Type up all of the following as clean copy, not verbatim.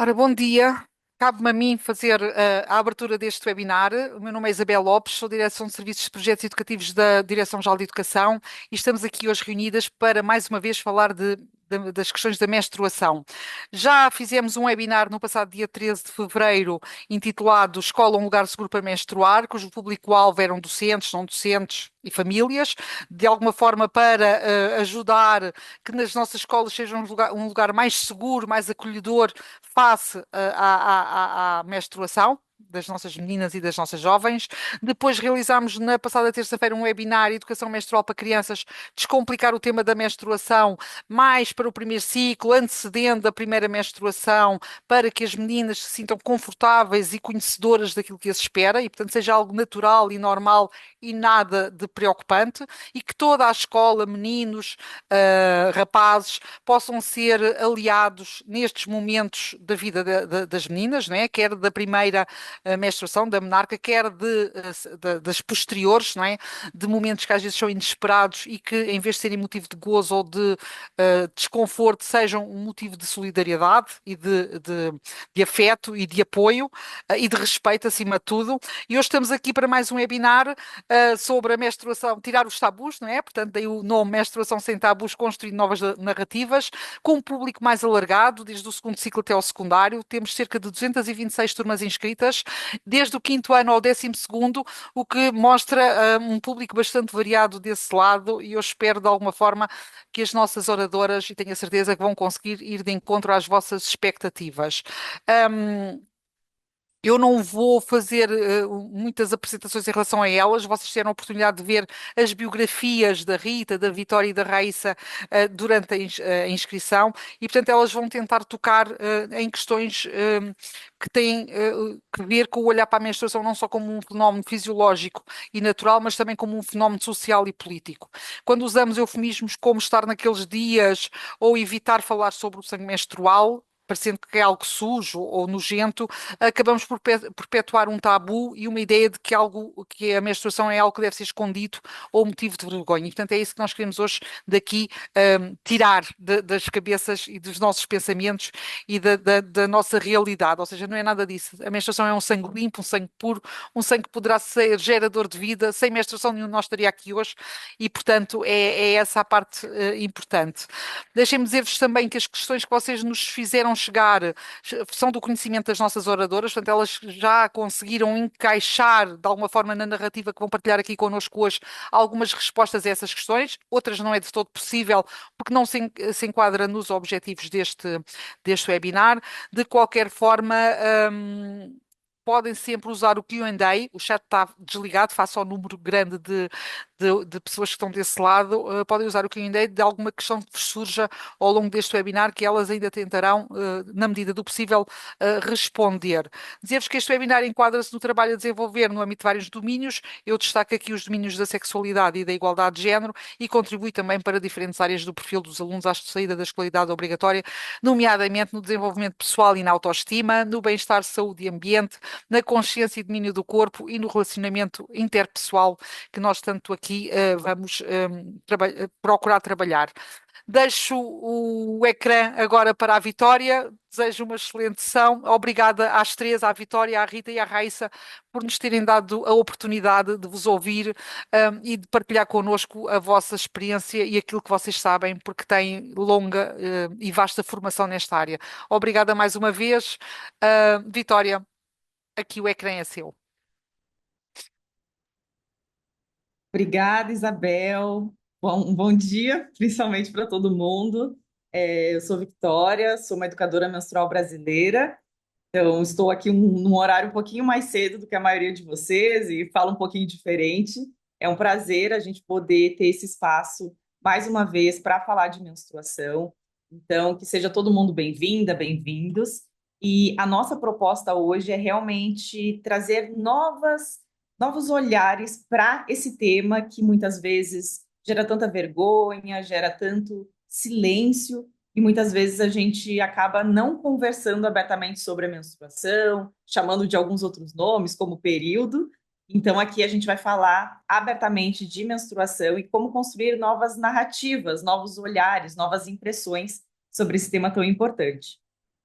Ora, bom dia. Cabe-me a mim fazer a abertura deste webinar. O meu nome é Isabel Lopes, sou Direção de Serviços e Projetos Educativos da Direção-Geral de Educação e estamos aqui hoje reunidas para, mais uma vez, falar das questões da menstruação. Já fizemos um webinar no passado dia 13 de fevereiro, intitulado Escola, um lugar seguro para menstruar, cujo público-alvo eram docentes, não docentes e famílias, de alguma forma para ajudar que nas nossas escolas seja um lugar mais seguro, mais acolhedor face à menstruação das nossas meninas e das nossas jovens. Depois realizámos na passada terça-feira um webinar Educação Menstrual para Crianças, descomplicar o tema da menstruação, mais para o primeiro ciclo, antecedendo a primeira menstruação, para que as meninas se sintam confortáveis e conhecedoras daquilo que as espera e, portanto, seja algo natural e normal e nada de preocupante, e que toda a escola, meninos, rapazes, possam ser aliados nestes momentos da vida das meninas, não é? Quer da primeira menstruação, da menarca, quer das posteriores, não é? De momentos que às vezes são inesperados e que, em vez de serem motivo de gozo ou de desconforto, sejam um motivo de solidariedade e de afeto e de apoio e de respeito, acima de tudo. E hoje estamos aqui para mais um webinar sobre a menstruação, tirar os tabus, não é? Portanto, daí o nome Menstruação Sem Tabus, construir novas narrativas, com um público mais alargado, desde o segundo ciclo até ao secundário. Temos cerca de 226 turmas inscritas, desde o quinto ano ao 12º, o que mostra um público bastante variado desse lado, e eu espero de alguma forma que as nossas oradoras, e tenho a certeza que vão conseguir ir de encontro às vossas expectativas. Um, eu não vou fazer muitas apresentações em relação a elas. Vocês tiveram a oportunidade de ver as biografias da Rita, da Vitória e da Raíssa durante a inscrição e, portanto, elas vão tentar tocar em questões que têm que ver com o olhar para a menstruação não só como um fenómeno fisiológico e natural, mas também como um fenómeno social e político. Quando usamos eufemismos como estar naqueles dias ou evitar falar sobre o sangue menstrual, parecendo que é algo sujo ou nojento, acabamos por perpetuar um tabu e uma ideia de que algo, que a menstruação é algo que deve ser escondido ou motivo de vergonha. E, portanto, é isso que nós queremos hoje daqui tirar das cabeças e dos nossos pensamentos e da nossa realidade. Ou seja, não é nada disso. A menstruação é um sangue limpo, um sangue puro, um sangue que poderá ser gerador de vida. Sem menstruação nenhum de nós estaria aqui hoje e, portanto, é essa a parte importante. Deixem-me dizer-vos também que as questões que vocês nos fizeram chegar são do conhecimento das nossas oradoras, portanto, elas já conseguiram encaixar de alguma forma na narrativa que vão partilhar aqui connosco hoje algumas respostas a essas questões, outras não é de todo possível, porque não se enquadra nos objetivos deste webinar. De qualquer forma, podem sempre usar o Q&A, o chat está desligado, face ao número grande de pessoas que estão desse lado, podem usar o Q&A de alguma questão que vos surja ao longo deste webinar, que elas ainda tentarão, na medida do possível, responder. Dizer-vos que este webinar enquadra-se no trabalho a desenvolver no âmbito de vários domínios, eu destaco aqui os domínios da sexualidade e da igualdade de género e contribui também para diferentes áreas do perfil dos alunos à saída da escolaridade obrigatória, nomeadamente no desenvolvimento pessoal e na autoestima, no bem-estar, saúde e ambiente, na consciência e domínio do corpo e no relacionamento interpessoal que nós tanto aqui vamos procurar trabalhar. Deixo o ecrã agora para a Vitória. Desejo uma excelente sessão. Obrigada às três, à Vitória, à Rita e à Raíssa, por nos terem dado a oportunidade de vos ouvir e de partilhar connosco a vossa experiência e aquilo que vocês sabem, porque têm longa e vasta formação nesta área. Obrigada mais uma vez. Vitória, aqui o ecrã é seu. Obrigada, Isabel. Bom, um bom dia, principalmente para todo mundo. Eu sou Victória, sou uma educadora menstrual brasileira. Então, estou aqui num horário um pouquinho mais cedo do que a maioria de vocês e falo um pouquinho diferente. É um prazer a gente poder ter esse espaço mais uma vez para falar de menstruação. Então, que seja todo mundo bem-vinda, bem-vindos. E a nossa proposta hoje é realmente trazer novos olhares para esse tema que muitas vezes gera tanta vergonha, gera tanto silêncio e muitas vezes a gente acaba não conversando abertamente sobre a menstruação, chamando de alguns outros nomes, como período. Então, aqui a gente vai falar abertamente de menstruação e como construir novas narrativas, novos olhares, novas impressões sobre esse tema tão importante.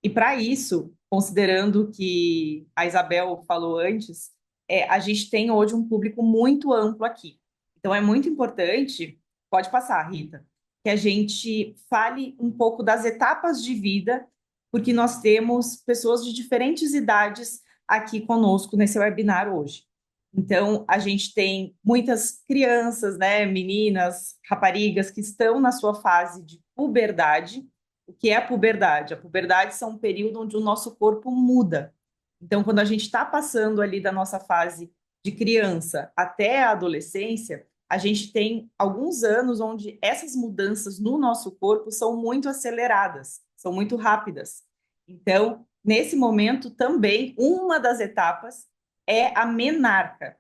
E para isso, considerando que a Isabel falou antes, a gente tem hoje um público muito amplo aqui. Então é muito importante, pode passar, Rita, que a gente fale um pouco das etapas de vida, porque nós temos pessoas de diferentes idades aqui conosco nesse webinar hoje. Então, a gente tem muitas crianças, né, meninas, raparigas que estão na sua fase de puberdade. O que é a puberdade? A puberdade são um período onde o nosso corpo muda. Então, quando a gente está passando ali da nossa fase de criança até a adolescência, a gente tem alguns anos onde essas mudanças no nosso corpo são muito aceleradas, são muito rápidas. Então, nesse momento também, uma das etapas é a menarca.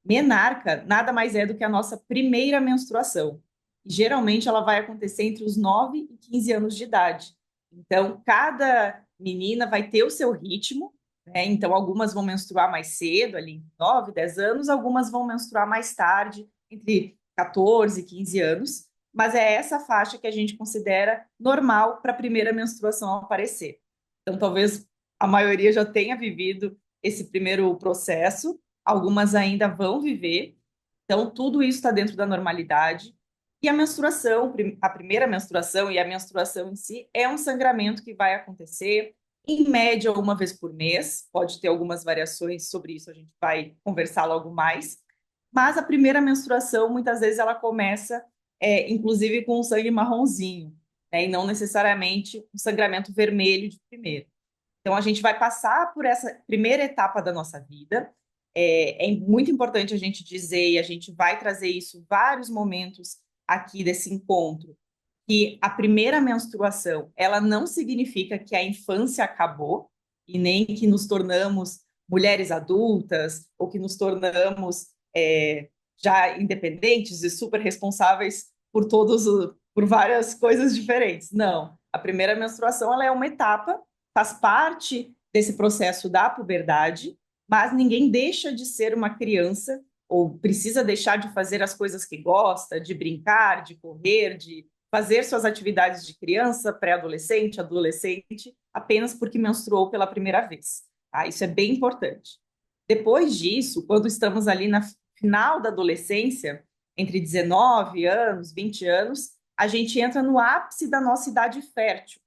Menarca nada mais é do que a nossa primeira menstruação. Geralmente ela vai acontecer entre os 9 e 15 anos de idade. Então, cada menina vai ter o seu ritmo, né? Então, algumas vão menstruar mais cedo, ali em 9, 10 anos, algumas vão menstruar mais tarde, entre 14 e 15 anos, mas é essa faixa que a gente considera normal para a primeira menstruação aparecer. Então, talvez a maioria já tenha vivido esse primeiro processo, algumas ainda vão viver. Então, tudo isso está dentro da normalidade. E a menstruação, a primeira menstruação e a menstruação em si, é um sangramento que vai acontecer, em média, uma vez por mês. Pode ter algumas variações sobre isso, a gente vai conversar logo mais. Mas a primeira menstruação, muitas vezes, ela começa, inclusive, com um sangue marronzinho, né? E não necessariamente um sangramento vermelho de primeiro. Então, a gente vai passar por essa primeira etapa da nossa vida. É muito importante a gente dizer, e a gente vai trazer isso em vários momentos aqui desse encontro, que a primeira menstruação, ela não significa que a infância acabou, e nem que nos tornamos mulheres adultas, ou que nos tornamos já independentes e super responsáveis por por várias coisas diferentes. Não. A primeira menstruação, ela é uma etapa, faz parte desse processo da puberdade, mas ninguém deixa de ser uma criança ou precisa deixar de fazer as coisas que gosta, de brincar, de correr, de fazer suas atividades de criança, pré-adolescente, adolescente, apenas porque menstruou pela primeira vez. Tá? Isso é bem importante. Depois disso, quando estamos ali na final da adolescência, entre 19 anos, 20 anos, a gente entra no ápice da nossa idade fértil,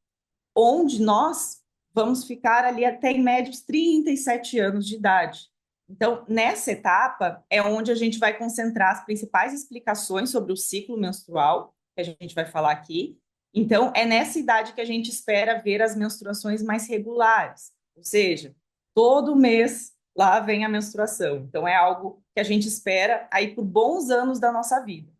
onde nós vamos ficar ali até em médios 37 anos de idade. Então, nessa etapa é onde a gente vai concentrar as principais explicações sobre o ciclo menstrual, que a gente vai falar aqui. Então, é nessa idade que a gente espera ver as menstruações mais regulares, ou seja, todo mês lá vem a menstruação. Então, é algo que a gente espera aí por bons anos da nossa vida.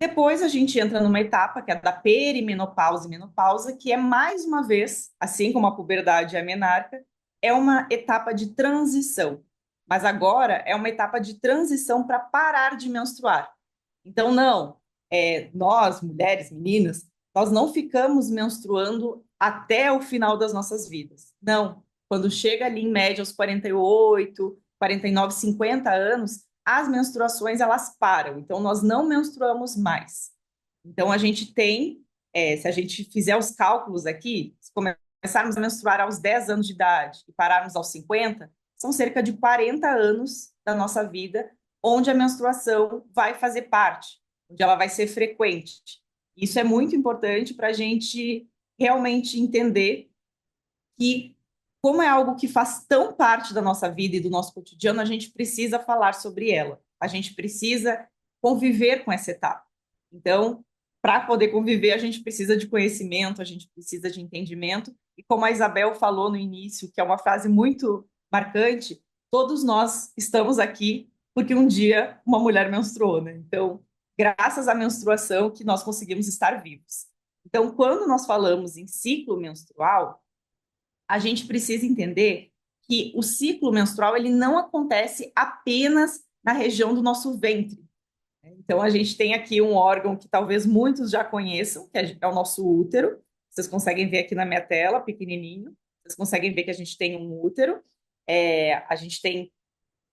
Depois a gente entra numa etapa que é da perimenopausa e menopausa, que é mais uma vez, assim como a puberdade e a menarca, é uma etapa de transição. Mas agora é uma etapa de transição para parar de menstruar. Então, não, nós, mulheres, meninas, nós não ficamos menstruando até o final das nossas vidas. Não. Quando chega ali em média aos 48, 49, 50 anos, as menstruações elas param, então nós não menstruamos mais. Então a gente tem, se a gente fizer os cálculos aqui, se começarmos a menstruar aos 10 anos de idade e pararmos aos 50, são cerca de 40 anos da nossa vida onde a menstruação vai fazer parte, onde ela vai ser frequente. Isso é muito importante para a gente realmente entender que, como é algo que faz tão parte da nossa vida e do nosso cotidiano, a gente precisa falar sobre ela. A gente precisa conviver com essa etapa. Então, para poder conviver, a gente precisa de conhecimento, a gente precisa de entendimento. E como a Isabel falou no início, que é uma frase muito marcante, todos nós estamos aqui porque um dia uma mulher menstruou, né? Então, graças à menstruação que nós conseguimos estar vivos. Então, quando nós falamos em ciclo menstrual, a gente precisa entender que o ciclo menstrual ele não acontece apenas na região do nosso ventre. Então, a gente tem aqui um órgão que talvez muitos já conheçam, que é o nosso útero. Vocês conseguem ver aqui na minha tela, pequenininho. Vocês conseguem ver que a gente tem um útero. A gente tem...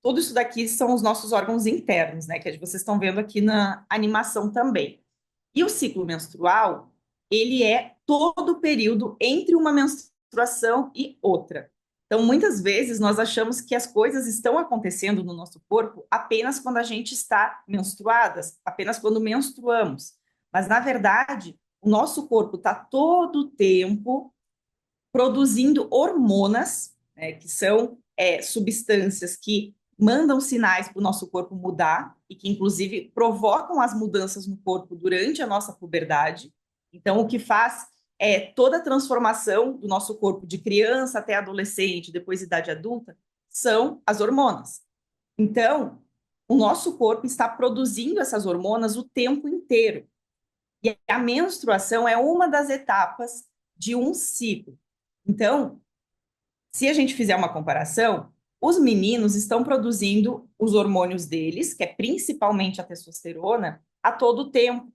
Tudo isso daqui são os nossos órgãos internos, né? Que vocês estão vendo aqui na animação também. E o ciclo menstrual, ele é todo o período entre uma menstruação menstruação e outra. Então, muitas vezes nós achamos que as coisas estão acontecendo no nosso corpo apenas quando a gente está menstruadas, apenas quando menstruamos. Mas, na verdade, o nosso corpo está todo o tempo produzindo hormonas, né, que são substâncias que mandam sinais para o nosso corpo mudar e que, inclusive, provocam as mudanças no corpo durante a nossa puberdade. Então, o que faz toda a transformação do nosso corpo de criança até adolescente, depois idade adulta, são as hormonas. Então, o nosso corpo está produzindo essas hormonas o tempo inteiro. E a menstruação é uma das etapas de um ciclo. Então, se a gente fizer uma comparação, os meninos estão produzindo os hormônios deles, que é principalmente a testosterona, a todo tempo,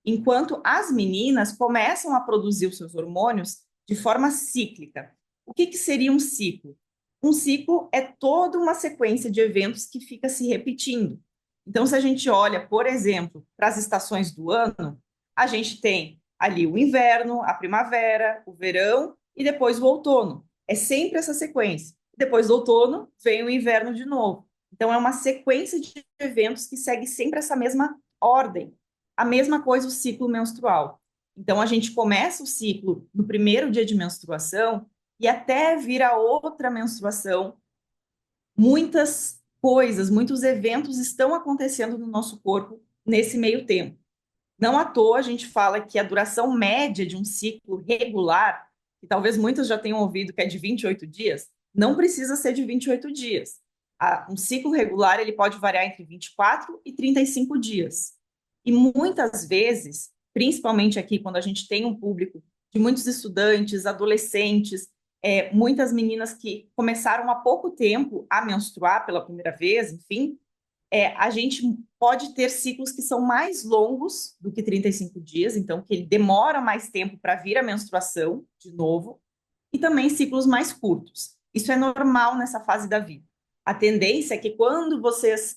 enquanto as meninas começam a produzir os seus hormônios de forma cíclica. O que seria um ciclo? Um ciclo é toda uma sequência de eventos que fica se repetindo. Então, se a gente olha, por exemplo, para as estações do ano, a gente tem ali o inverno, a primavera, o verão e depois o outono. É sempre essa sequência. Depois do outono, vem o inverno de novo. Então, é uma sequência de eventos que segue sempre essa mesma ordem. A mesma coisa o ciclo menstrual. Então, a gente começa o ciclo no primeiro dia de menstruação e até vir a outra menstruação, muitas coisas, muitos eventos estão acontecendo no nosso corpo nesse meio tempo. Não à toa a gente fala que a duração média de um ciclo regular, que talvez muitos já tenham ouvido que é de 28 dias, não precisa ser de 28 dias. Um ciclo regular ele pode variar entre 24 e 35 dias. E muitas vezes, principalmente aqui, quando a gente tem um público de muitos estudantes, adolescentes, muitas meninas que começaram há pouco tempo a menstruar pela primeira vez, enfim, a gente pode ter ciclos que são mais longos do que 35 dias, então que ele demora mais tempo para vir a menstruação de novo, e também ciclos mais curtos. Isso é normal nessa fase da vida. A tendência é que quando vocês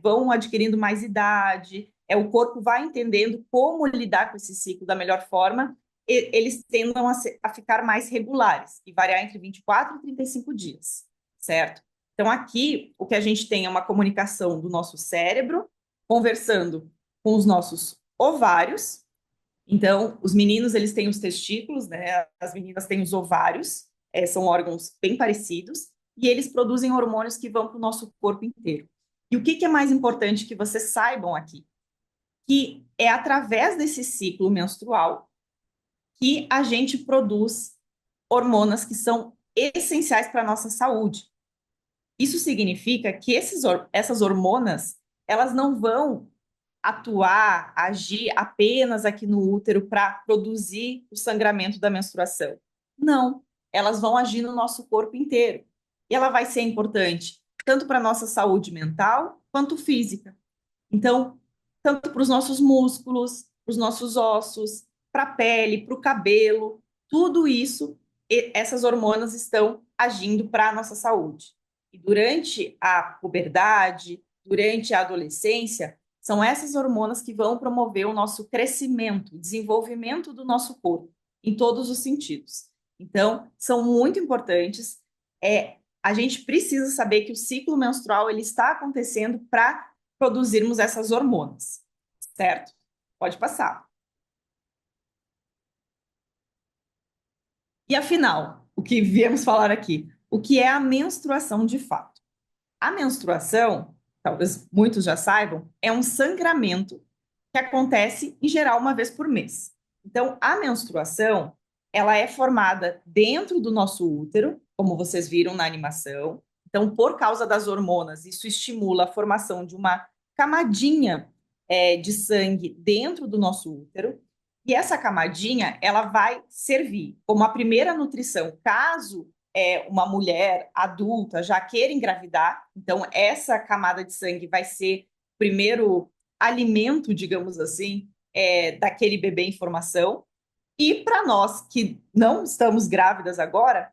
vão adquirindo mais idade, o corpo vai entendendo como lidar com esse ciclo da melhor forma, eles tendam a ficar mais regulares e variar entre 24 e 35 dias, certo? Então, aqui, o que a gente tem é uma comunicação do nosso cérebro conversando com os nossos ovários. Então, os meninos, eles têm os testículos, né? As meninas têm os ovários, são órgãos bem parecidos, e eles produzem hormônios que vão para o nosso corpo inteiro. E o que é mais importante que vocês saibam aqui? Que é através desse ciclo menstrual que a gente produz hormonas que são essenciais para a nossa saúde. Isso significa que essas hormonas, elas não vão atuar, agir apenas aqui no útero para produzir o sangramento da menstruação. Não, elas vão agir no nosso corpo inteiro. E ela vai ser importante tanto para a nossa saúde mental quanto física. Então, tanto para os nossos músculos, para os nossos ossos, para a pele, para o cabelo, tudo isso, essas hormonas estão agindo para a nossa saúde. E durante a puberdade, durante a adolescência, são essas hormonas que vão promover o nosso crescimento, o desenvolvimento do nosso corpo, em todos os sentidos. Então, são muito importantes. A gente precisa saber que o ciclo menstrual ele está acontecendo para produzirmos essas hormonas, certo? Pode passar. E afinal, o que viemos falar aqui? O que é a menstruação de fato? A menstruação, talvez muitos já saibam, é um sangramento que acontece em geral uma vez por mês. Então, a menstruação, ela é formada dentro do nosso útero, como vocês viram na animação. Então, por causa das hormonas, isso estimula a formação de uma camadinha de sangue dentro do nosso útero. E essa camadinha, ela vai servir como a primeira nutrição, caso uma mulher adulta já queira engravidar. Então, essa camada de sangue vai ser o primeiro alimento, digamos assim, daquele bebê em formação. E para nós que não estamos grávidas agora,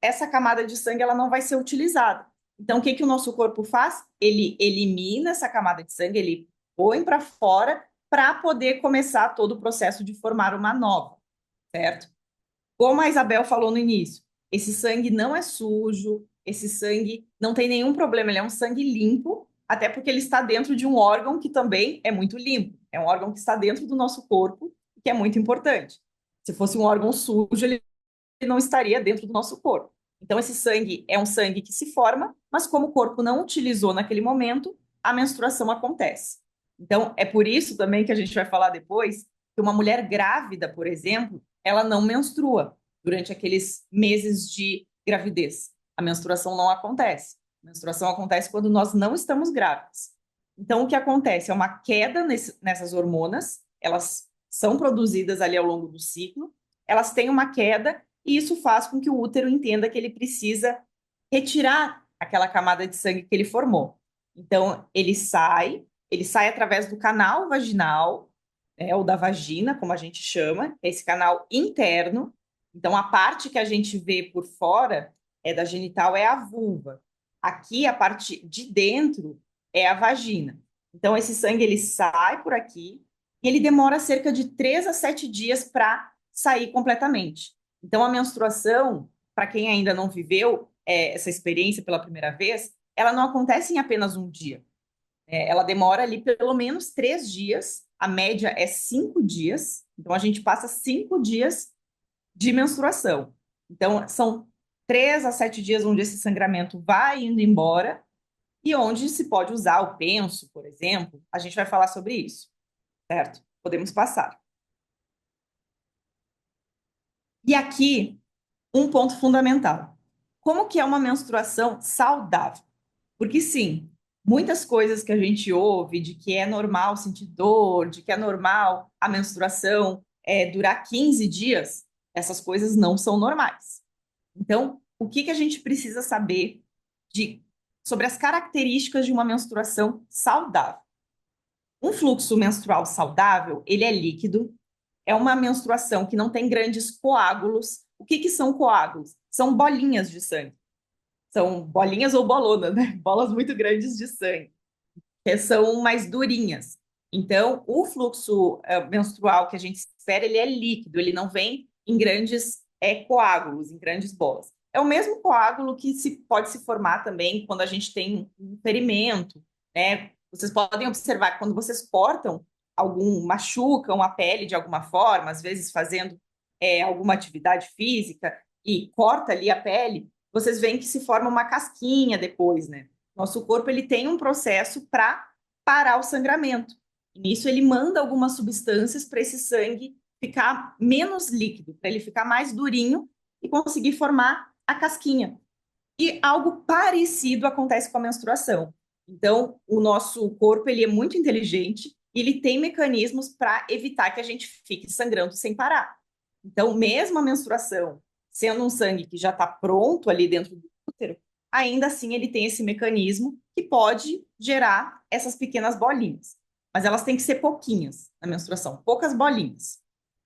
essa camada de sangue ela não vai ser utilizada. Então, o que o nosso corpo faz? Ele elimina essa camada de sangue, ele põe para fora para poder começar todo o processo de formar uma nova, certo? Como a Isabel falou no início, esse sangue não é sujo, esse sangue não tem nenhum problema, ele é um sangue limpo, até porque ele está dentro de um órgão que também é muito limpo. É um órgão que está dentro do nosso corpo, que é muito importante. Se fosse um órgão sujo, ele não estaria dentro do nosso corpo. Então, esse sangue é um sangue que se forma, mas como o corpo não utilizou naquele momento, a menstruação acontece. Então, é por isso também que a gente vai falar depois que uma mulher grávida, por exemplo, ela não menstrua durante aqueles meses de gravidez. A menstruação não acontece. A menstruação acontece quando nós não estamos grávidas. Então, o que acontece é uma queda nessas hormonas, elas são produzidas ali ao longo do ciclo, elas têm uma queda e isso faz com que o útero entenda que ele precisa retirar aquela camada de sangue que ele formou. Então, ele sai através do canal vaginal, né, ou da vagina, como a gente chama, que é esse canal interno. Então, a parte que a gente vê por fora da genital é a vulva. Aqui, a parte de dentro é a vagina. Então, esse sangue ele sai por aqui e ele demora cerca de 3 a 7 dias para sair completamente. Então, a menstruação, para quem ainda não viveu essa experiência pela primeira vez, ela não acontece em apenas um dia. Ela demora ali pelo menos 3 dias, a média é 5 dias, então a gente passa 5 dias de menstruação. Então, são 3 a 7 dias onde esse sangramento vai indo embora e onde se pode usar o penso, por exemplo. A gente vai falar sobre isso, certo? Podemos passar. E aqui, um ponto fundamental. Como que é uma menstruação saudável? Porque sim, muitas coisas que a gente ouve de que é normal sentir dor, de que é normal a menstruação durar 15 dias, essas coisas não são normais. Então, o que que a gente precisa saber de, sobre as características de uma menstruação saudável? Um fluxo menstrual saudável, ele é líquido, é uma menstruação que não tem grandes coágulos. O que que são coágulos? São bolinhas de sangue. São bolinhas ou bolonas, né? Bolas muito grandes de sangue, que são mais durinhas. Então, o fluxo menstrual que a gente espera, ele é líquido, ele não vem em grandes coágulos, em grandes bolas. É o mesmo coágulo que pode se formar também quando a gente tem um ferimento, né? Vocês podem observar que quando vocês cortam machucam a pele de alguma forma, às vezes fazendo alguma atividade física e corta ali a pele, vocês veem que se forma uma casquinha depois, né? Nosso corpo ele tem um processo para parar o sangramento. E nisso ele manda algumas substâncias para esse sangue ficar menos líquido, para ele ficar mais durinho e conseguir formar a casquinha. E algo parecido acontece com a menstruação. Então, o nosso corpo ele é muito inteligente e ele tem mecanismos para evitar que a gente fique sangrando sem parar. Então, mesmo a menstruação sendo um sangue que já está pronto ali dentro do útero, ainda assim ele tem esse mecanismo que pode gerar essas pequenas bolinhas. Mas elas têm que ser pouquinhas na menstruação, poucas bolinhas.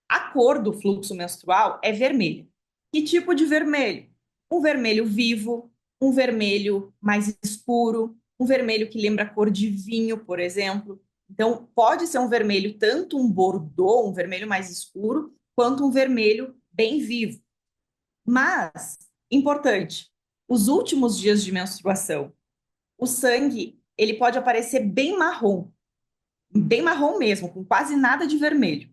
A cor do fluxo menstrual é vermelha. Que tipo de vermelho? Um vermelho vivo, um vermelho mais escuro, um vermelho que lembra a cor de vinho, por exemplo. Então, pode ser um vermelho tanto um bordô, um vermelho mais escuro, quanto um vermelho bem vivo. Mas, importante, os últimos dias de menstruação, o sangue, ele pode aparecer bem marrom mesmo, com quase nada de vermelho,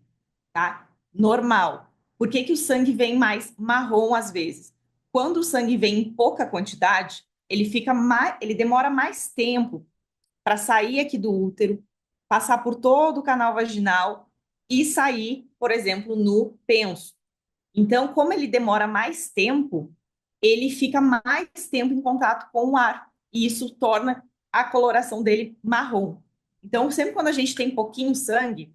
tá? Normal. Por que que o sangue vem mais marrom às vezes? Quando o sangue vem em pouca quantidade, ele demora mais tempo para sair aqui do útero, passar por todo o canal vaginal e sair, por exemplo, no penso. Então, como ele demora mais tempo, ele fica mais tempo em contato com o ar, e isso torna a coloração dele marrom. Então, sempre quando a gente tem pouquinho sangue,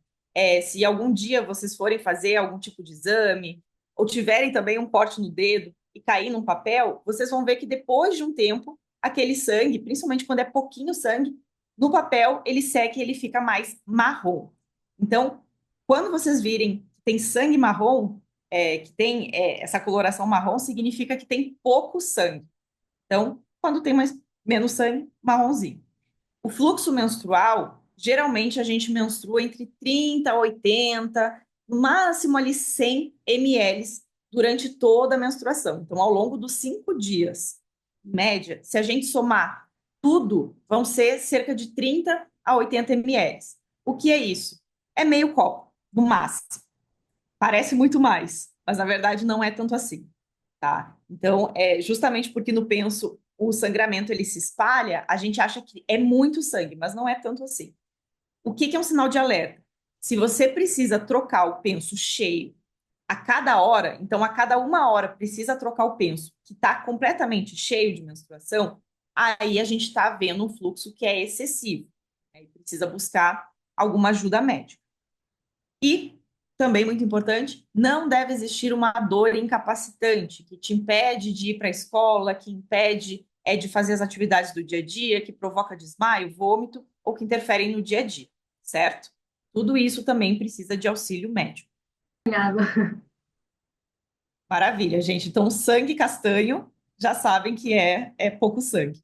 se algum dia vocês forem fazer algum tipo de exame, ou tiverem também um corte no dedo e cair num papel, vocês vão ver que depois de um tempo, aquele sangue, principalmente quando é pouquinho sangue, no papel ele seca e ele fica mais marrom. Então, quando vocês virem que tem sangue marrom, que tem essa coloração marrom, significa que tem pouco sangue. Então, quando tem menos sangue, marronzinho. O fluxo menstrual, geralmente a gente menstrua entre 30 a 80, no máximo ali 100 ml durante toda a menstruação. Então, ao longo dos 5 dias, em média, se a gente somar tudo, vão ser cerca de 30 a 80 ml. O que é isso? É meio copo, no máximo. Parece muito mais, mas na verdade não é tanto assim, tá? Então, justamente porque no penso o sangramento ele se espalha, a gente acha que é muito sangue, mas não é tanto assim. O que é um sinal de alerta? Se você precisa trocar o penso cheio a cada hora, então a cada 1 hora precisa trocar o penso que está completamente cheio de menstruação, aí a gente está vendo um fluxo que é excessivo. Aí precisa buscar alguma ajuda médica. E, também muito importante, não deve existir uma dor incapacitante que te impede de ir para a escola, que impede de fazer as atividades do dia a dia, que provoca desmaio, vômito ou que interferem no dia a dia, certo? Tudo isso também precisa de auxílio médico. Obrigada. Maravilha, gente. Então, sangue castanho, já sabem que é pouco sangue.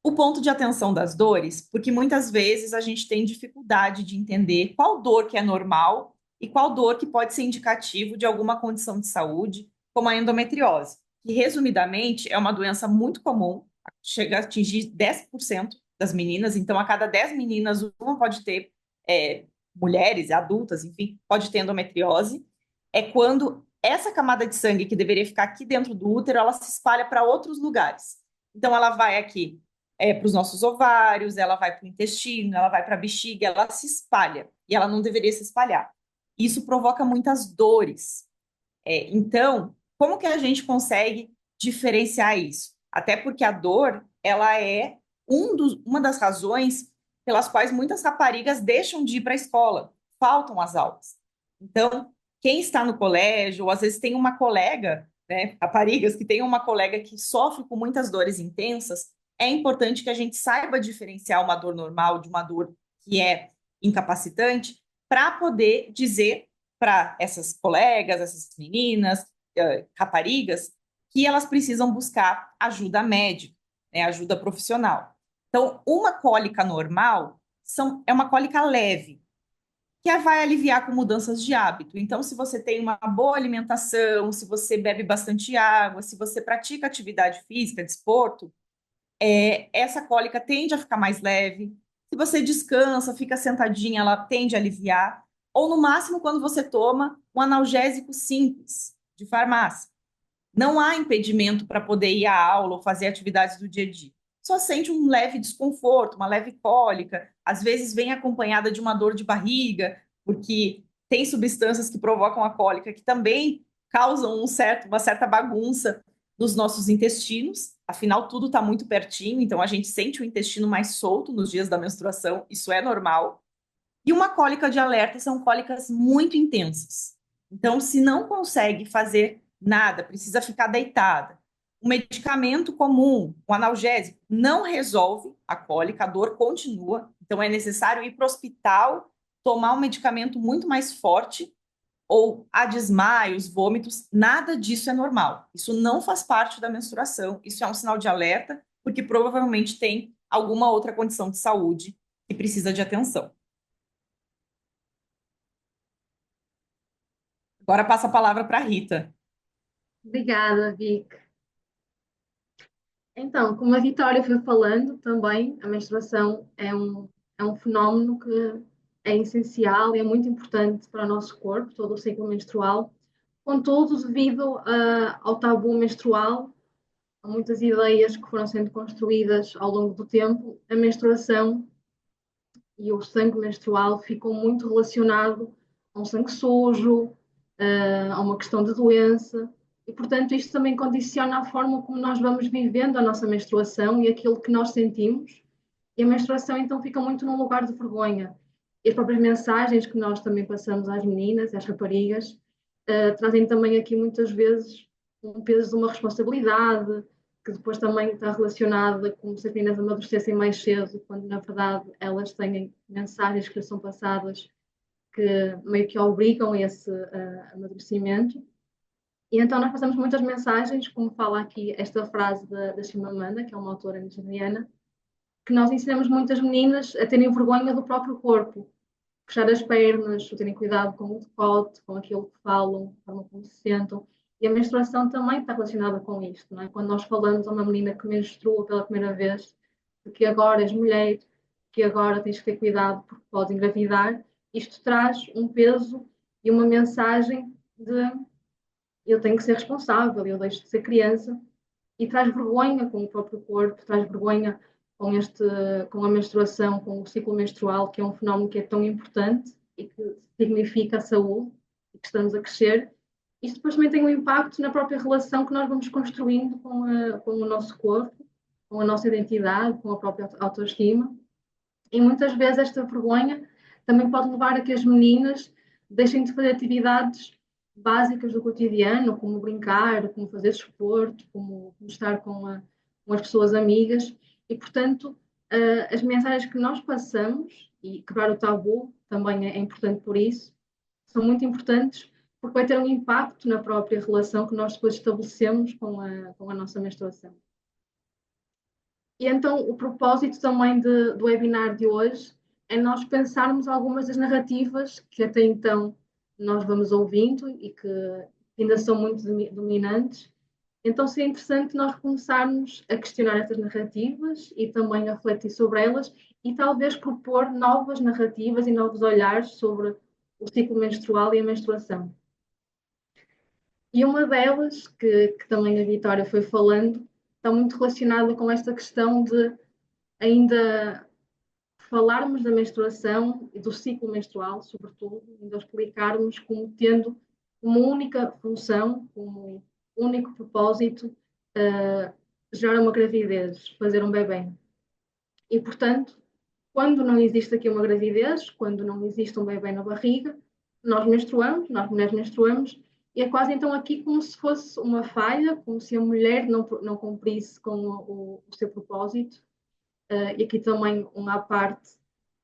O ponto de atenção das dores, porque muitas vezes a gente tem dificuldade de entender qual dor que é normal e qual dor que pode ser indicativo de alguma condição de saúde, como a endometriose, que resumidamente é uma doença muito comum, chega a atingir 10% das meninas, então a cada 10 meninas, uma pode ter, mulheres, adultas, enfim, pode ter endometriose. É quando essa camada de sangue que deveria ficar aqui dentro do útero, ela se espalha para outros lugares. Então ela vai aqui para os nossos ovários, ela vai para o intestino, ela vai para a bexiga, ela se espalha e ela não deveria se espalhar. Isso provoca muitas dores. Então, como que a gente consegue diferenciar isso? Até porque a dor, ela é uma das razões pelas quais muitas raparigas deixam de ir para a escola, faltam às aulas. Então, quem está no colégio, ou às vezes tem uma colega, né, raparigas que tem uma colega que sofre com muitas dores intensas, é importante que a gente saiba diferenciar uma dor normal de uma dor que é incapacitante, para poder dizer para essas colegas, essas meninas, raparigas, que elas precisam buscar ajuda médica, né, ajuda profissional. Então, uma cólica normal é uma cólica leve, que vai aliviar com mudanças de hábito. Então, se você tem uma boa alimentação, se você bebe bastante água, se você pratica atividade física, desporto, essa cólica tende a ficar mais leve. Se você descansa, fica sentadinha, ela tende a aliviar. Ou, no máximo, quando você toma um analgésico simples de farmácia. Não há impedimento para poder ir à aula ou fazer atividades do dia a dia. Só sente um leve desconforto, uma leve cólica. Às vezes vem acompanhada de uma dor de barriga, porque tem substâncias que provocam a cólica que também causam uma certa bagunça nos nossos intestinos. Afinal, tudo está muito pertinho, então a gente sente o intestino mais solto nos dias da menstruação, isso é normal. E uma cólica de alerta são cólicas muito intensas. Então, se não consegue fazer nada, precisa ficar deitada. Um medicamento comum, um analgésico, não resolve a cólica, a dor continua. Então, é necessário ir para o hospital, tomar um medicamento muito mais forte, ou há desmaios, vômitos. Nada disso é normal. Isso não faz parte da menstruação. Isso é um sinal de alerta, porque provavelmente tem alguma outra condição de saúde que precisa de atenção. Agora passa a palavra para a Rita. Obrigada, Vic. Então, como a Vitória foi falando também, a menstruação é um fenómeno que é essencial e é muito importante para o nosso corpo, todo o ciclo menstrual. Contudo, devido ao tabu menstrual, há muitas ideias que foram sendo construídas ao longo do tempo, a menstruação e o sangue menstrual ficam muito relacionado a um sangue sujo, a uma questão de doença, e portanto isto também condiciona a forma como nós vamos vivendo a nossa menstruação e aquilo que nós sentimos, e a menstruação então fica muito num lugar de vergonha. E as próprias mensagens que nós também passamos às meninas, às raparigas, trazem também aqui muitas vezes um peso de uma responsabilidade, que depois também está relacionada com se as meninas amadurecessem mais cedo, quando na verdade elas têm mensagens que lhes são passadas que meio que obrigam a esse amadurecimento. E então nós passamos muitas mensagens, como fala aqui esta frase da Chimamanda, que é uma autora nigeriana, que nós ensinamos muitas meninas a terem vergonha do próprio corpo. fechar as pernas, terem cuidado com o decote, com aquilo que falam, a forma como se sentam. E a menstruação também está relacionada com isto, não é? Quando nós falamos a uma menina que menstrua pela primeira vez, de que agora és mulher, que agora tens que ter cuidado porque podes engravidar, isto traz um peso e uma mensagem de eu tenho que ser responsável, eu deixo de ser criança, e traz vergonha com o próprio corpo, traz vergonha com a menstruação, com o ciclo menstrual, que é um fenómeno que é tão importante e que significa a saúde e que estamos a crescer. Isto depois também tem um impacto na própria relação que nós vamos construindo com o nosso corpo, com a nossa identidade, com a própria autoestima. E muitas vezes esta vergonha também pode levar a que as meninas deixem de fazer atividades básicas do cotidiano, como brincar, como fazer desporto, como estar com as pessoas amigas. E, portanto, as mensagens que nós passamos, e quebrar o tabu também é importante por isso, são muito importantes porque vai ter um impacto na própria relação que nós depois estabelecemos com a nossa menstruação. E então o propósito também do webinar de hoje é nós pensarmos algumas das narrativas que até então nós vamos ouvindo e que ainda são muito dominantes. Então seria interessante nós começarmos a questionar estas narrativas e também a refletir sobre elas e talvez propor novas narrativas e novos olhares sobre o ciclo menstrual e a menstruação. E uma delas, que também a Vitória foi falando, está muito relacionada com esta questão de ainda falarmos da menstruação e do ciclo menstrual, sobretudo, ainda explicarmos como tendo uma única função, como único propósito, gerar uma gravidez, fazer um bebê. E, portanto, quando não existe aqui uma gravidez, quando não existe um bebê na barriga, nós menstruamos, nós mulheres menstruamos, e é quase então aqui como se fosse uma falha, como se a mulher não cumprisse com o seu propósito. E aqui também uma parte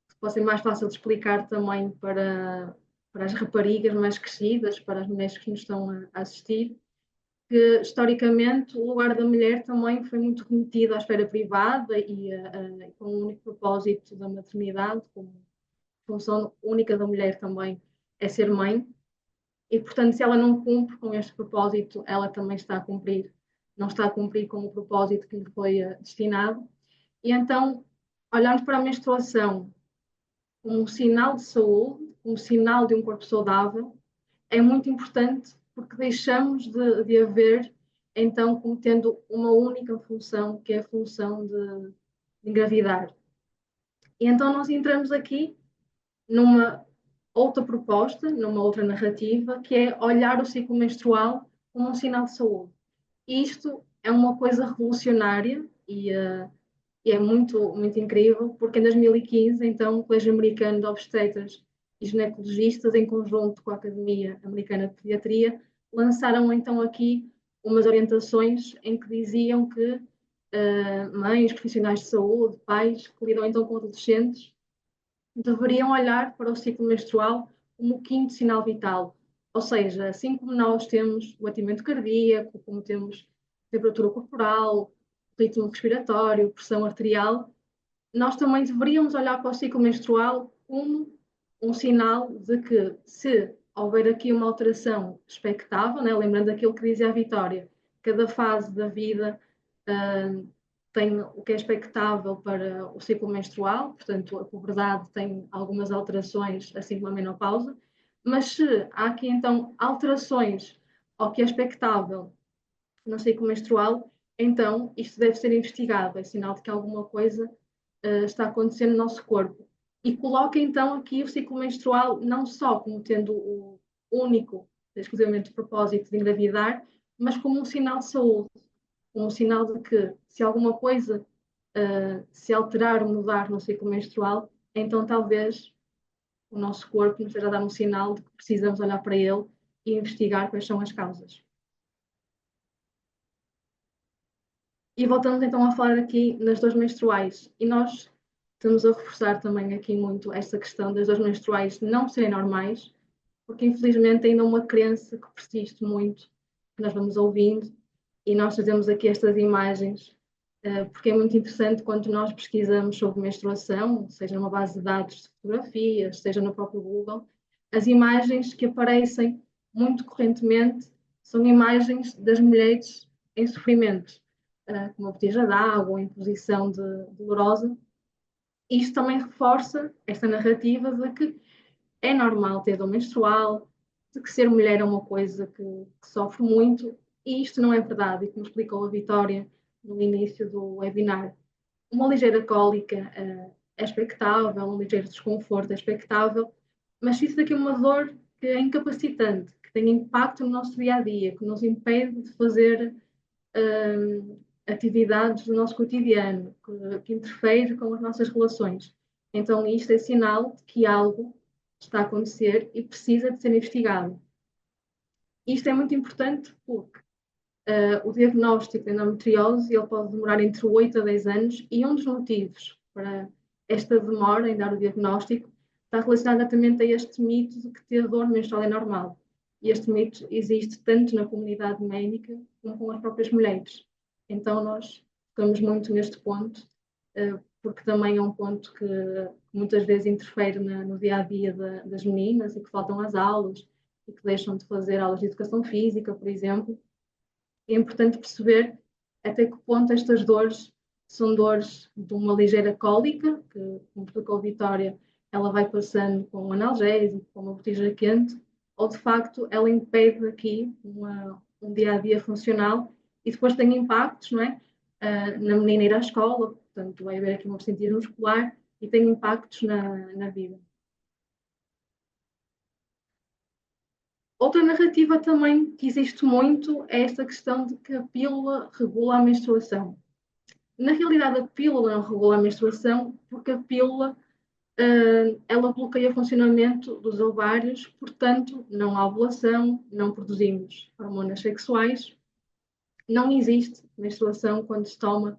que pode ser mais fácil de explicar também para as raparigas mais crescidas, para as mulheres que nos estão a assistir, que historicamente o lugar da mulher também foi muito remetido à esfera privada e com o único propósito da maternidade, como função única da mulher também é ser mãe. E, portanto, se ela não cumpre com este propósito, ela também está a cumprir, não está a cumprir com o propósito que lhe foi destinado. E então, olharmos para a menstruação como um sinal de saúde, como um sinal de um corpo saudável, é muito importante porque deixamos de haver, então, como tendo uma única função, que é a função de engravidar. E então nós entramos aqui numa outra proposta, numa outra narrativa, que é olhar o ciclo menstrual como um sinal de saúde. Isto é uma coisa revolucionária e é muito, muito incrível, porque em 2015, então, o Colégio Americano de Obstetras e Ginecologistas, em conjunto com a Academia Americana de Pediatria, lançaram então aqui umas orientações em que diziam que mães, profissionais de saúde, pais que lidam então com adolescentes, deveriam olhar para o ciclo menstrual como o quinto sinal vital. Ou seja, assim como nós temos o batimento cardíaco, como temos temperatura corporal, ritmo respiratório, pressão arterial, nós também deveríamos olhar para o ciclo menstrual como um sinal de que, se houver aqui uma alteração expectável, né, lembrando aquilo que dizia a Vitória, cada fase da vida tem o que é expectável para o ciclo menstrual, portanto, a puberdade tem algumas alterações, assim como a menopausa, mas se há aqui então alterações ao que é expectável no ciclo menstrual, então isto deve ser investigado, é sinal de que alguma coisa está acontecendo no nosso corpo. E coloca então aqui o ciclo menstrual não só como tendo o único, exclusivamente o propósito de engravidar, mas como um sinal de saúde, como um sinal de que se alguma coisa se alterar ou mudar no ciclo menstrual, então talvez o nosso corpo nos esteja a dar um sinal de que precisamos olhar para ele e investigar quais são as causas. E voltamos então a falar aqui nas dores menstruais. E nós estamos a reforçar também aqui muito esta questão das dores menstruais não serem normais, porque infelizmente ainda é uma crença que persiste muito, que nós vamos ouvindo, e nós trazemos aqui estas imagens porque é muito interessante quando nós pesquisamos sobre menstruação, seja numa base de dados de fotografias, seja no próprio Google, as imagens que aparecem muito correntemente são imagens das mulheres em sofrimento, como a botija de água, em posição dolorosa. Isto também reforça esta narrativa de que é normal ter dor menstrual, de que ser mulher é uma coisa que sofre muito, e isto não é verdade, e como explicou a Vitória no início do webinar. Uma ligeira cólica é expectável, um ligeiro desconforto é expectável, mas se isso daqui é uma dor que é incapacitante, que tem impacto no nosso dia a dia, que nos impede de fazer atividades do nosso cotidiano, que interfere com as nossas relações. Então, isto é sinal de que algo está a acontecer e precisa de ser investigado. Isto é muito importante porque o diagnóstico de endometriose ele pode demorar entre 8 a 10 anos e um dos motivos para esta demora em dar o diagnóstico está relacionado exatamente a este mito de que ter dor menstrual é normal. E este mito existe tanto na comunidade médica como com as próprias mulheres. Então nós ficamos muito neste ponto, porque também é um ponto que muitas vezes interfere no dia a dia das meninas e que faltam às aulas e que deixam de fazer aulas de educação física, por exemplo. É importante perceber até que ponto estas dores são dores de uma ligeira cólica, que, como explicou a Vitória, ela vai passando com um analgésico, com uma botija quente, ou de facto ela impede aqui um dia a dia funcional e depois tem impactos, não é? Na menina ir à escola, portanto, vai haver aqui um absentismo muscular e tem impactos na vida. Outra narrativa também que existe muito é esta questão de que a pílula regula a menstruação. Na realidade, a pílula não regula a menstruação porque a pílula ela bloqueia o funcionamento dos ovários, portanto, não há ovulação, não produzimos hormonas sexuais, não existe menstruação quando se toma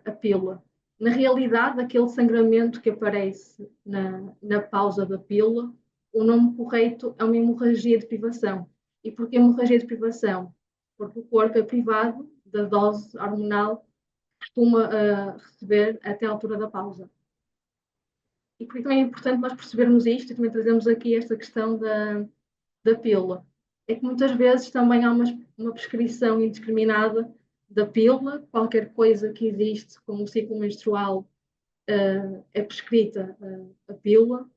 a pílula. Na realidade, aquele sangramento que aparece na pausa da pílula, o nome correto é uma hemorragia de privação. E por que hemorragia de privação? Porque o corpo é privado da dose hormonal que costuma receber até a altura da pausa. E por isso também é importante nós percebermos isto e também trazemos aqui esta questão da pílula. É que muitas vezes também há uma prescrição indiscriminada da pílula, qualquer coisa que existe como o ciclo menstrual é prescrita a pílula,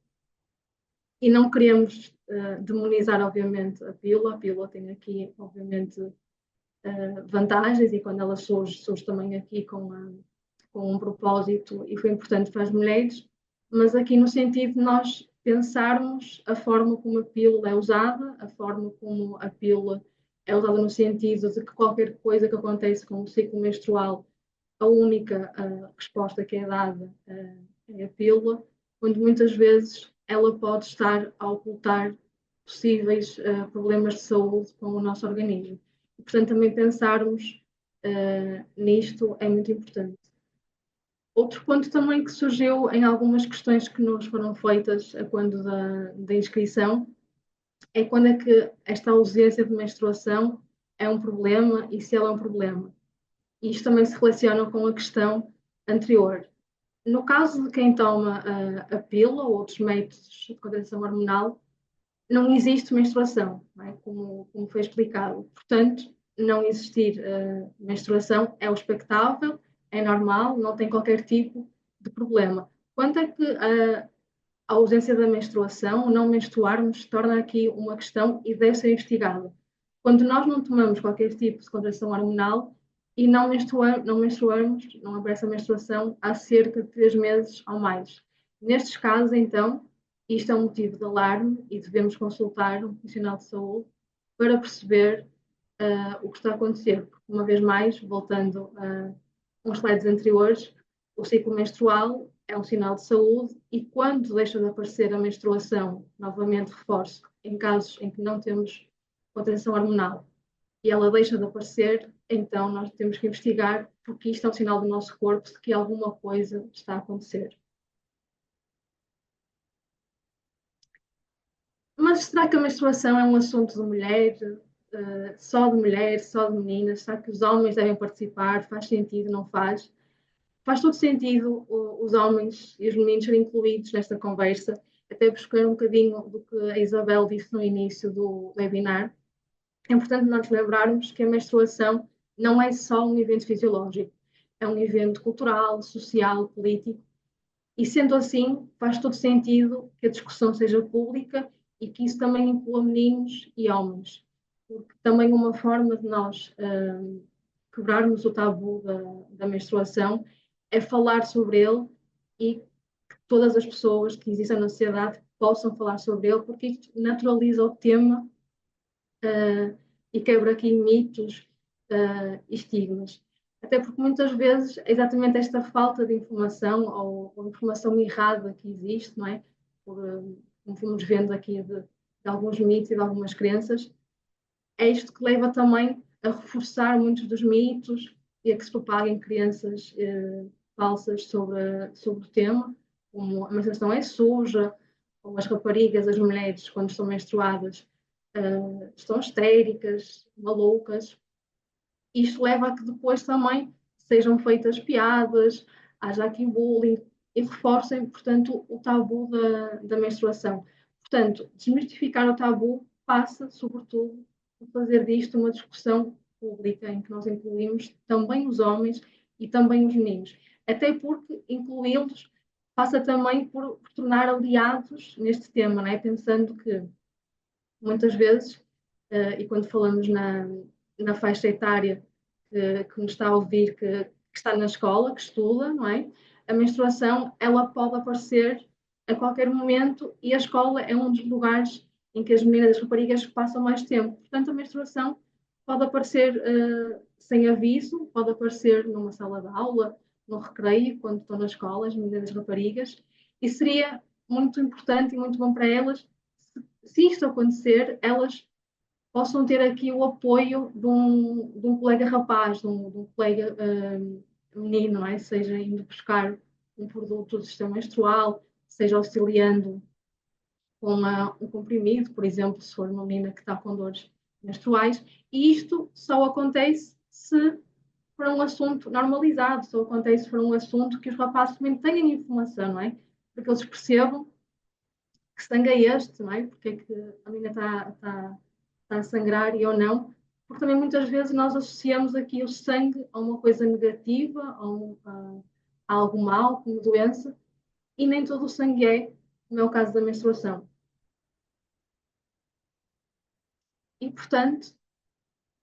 e não queremos demonizar, obviamente, a pílula tem aqui, obviamente, vantagens, e quando ela surge também aqui com um propósito, e foi importante para as mulheres, mas aqui no sentido de nós pensarmos a forma como a pílula é usada, a forma como a pílula é usada no sentido de que qualquer coisa que acontece com o ciclo menstrual, a única resposta que é dada é a pílula, quando muitas vezes ela pode estar a ocultar possíveis problemas de saúde com o nosso organismo. E, portanto, também pensarmos nisto é muito importante. Outro ponto também que surgiu em algumas questões que nos foram feitas a quando da inscrição é quando é que esta ausência de menstruação é um problema e se ela é um problema. E isto também se relaciona com a questão anterior. No caso de quem toma a pílula ou outros métodos de contracepção hormonal, não existe menstruação, não é? como foi explicado. Portanto, não existir menstruação é o expectável, é normal, não tem qualquer tipo de problema. Quanto é que a ausência da menstruação, o não menstruarmos, torna aqui uma questão e deve ser investigada. Quando nós não tomamos qualquer tipo de contração hormonal e não menstruamos, não aparece a menstruação há cerca de 3 meses ou mais. Nestes casos, então, isto é um motivo de alarme e devemos consultar um profissional de saúde para perceber o que está a acontecer. Porque, uma vez mais, voltando a uns slides anteriores, o ciclo menstrual é um sinal de saúde e quando deixa de aparecer a menstruação, novamente reforço, em casos em que não temos contração hormonal e ela deixa de aparecer, então nós temos que investigar porque isto é um sinal do nosso corpo de que alguma coisa está a acontecer. Mas será que a menstruação é um assunto de mulher? só de mulheres, só de meninas, será que os homens devem participar? Faz sentido, não faz? Faz todo sentido os homens e os meninos serem incluídos nesta conversa, até buscar um bocadinho do que a Isabel disse no início do webinar. É importante nós lembrarmos que a menstruação não é só um evento fisiológico, é um evento cultural, social, político, e sendo assim, faz todo sentido que a discussão seja pública e que isso também inclua meninos e homens, porque também uma forma de nós quebrarmos o tabu da menstruação é falar sobre ele e que todas as pessoas que existem na sociedade possam falar sobre ele, porque isto naturaliza o tema e quebra aqui mitos e estigmas. Até porque muitas vezes é exatamente esta falta de informação ou informação errada que existe, não é? Como fomos vendo aqui de alguns mitos e de algumas crenças, é isto que leva também a reforçar muitos dos mitos e a que se propaguem crenças falsas sobre o tema, como a menstruação é suja, ou as raparigas, as mulheres, quando estão menstruadas, estão histéricas, malucas. Isto leva a que depois também sejam feitas piadas, haja aqui bullying e reforcem, portanto, o tabu da menstruação. Portanto, desmistificar o tabu passa, sobretudo, por fazer disto uma discussão pública em que nós incluímos também os homens e também os meninos. Até porque incluí-los passa também por tornar aliados neste tema, não é? Pensando que muitas vezes, e quando falamos na faixa etária que nos está a ouvir, que está na escola, que estuda, não é? A menstruação, ela pode aparecer a qualquer momento e a escola é um dos lugares em que as meninas e as raparigas passam mais tempo. Portanto, a menstruação pode aparecer sem aviso, pode aparecer numa sala de aula, no recreio, quando estão na escola, as meninas e as raparigas, e seria muito importante e muito bom para elas se isto acontecer, elas possam ter aqui o apoio de um colega rapaz, de um colega menino, não é? Seja indo buscar um produto do sistema menstrual, seja auxiliando com um comprimido, por exemplo, se for uma menina que está com dores menstruais, e isto só acontece se for um assunto normalizado, só acontece se for um assunto que os rapazes também tenham informação, não é? Para que eles percebam que sangue é este, não é? Porque é que a menina está a sangrar e ou não, porque também muitas vezes nós associamos aqui o sangue a uma coisa negativa, a algo mau, como doença, e nem todo o sangue é, como é o caso da menstruação. E, portanto,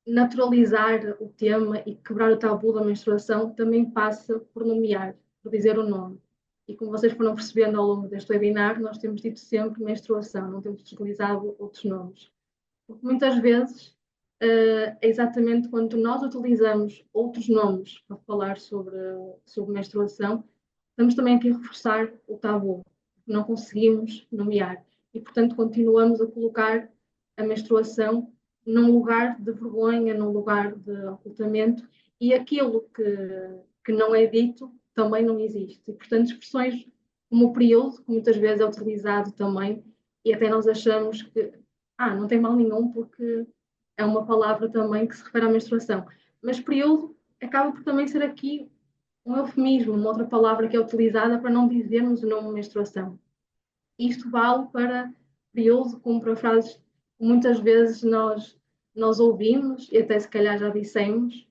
naturalizar o tema e quebrar o tabu da menstruação também passa por nomear, por dizer o nome. E como vocês foram percebendo ao longo deste webinar, nós temos dito sempre menstruação, não temos utilizado outros nomes. Porque muitas vezes é exatamente quando nós utilizamos outros nomes para falar sobre menstruação, estamos também aqui a reforçar o tabu, não conseguimos nomear. E, portanto, continuamos a colocar a menstruação num lugar de vergonha, num lugar de ocultamento, e aquilo que não é dito também não existe. E, portanto, expressões como o período, que muitas vezes é utilizado também, e até nós achamos que não tem mal nenhum, porque é uma palavra também que se refere à menstruação. Mas período acaba por também ser aqui um eufemismo, uma outra palavra que é utilizada para não dizermos o nome menstruação. Isto vale para período, como para frases que muitas vezes nós ouvimos, e até se calhar já dissemos,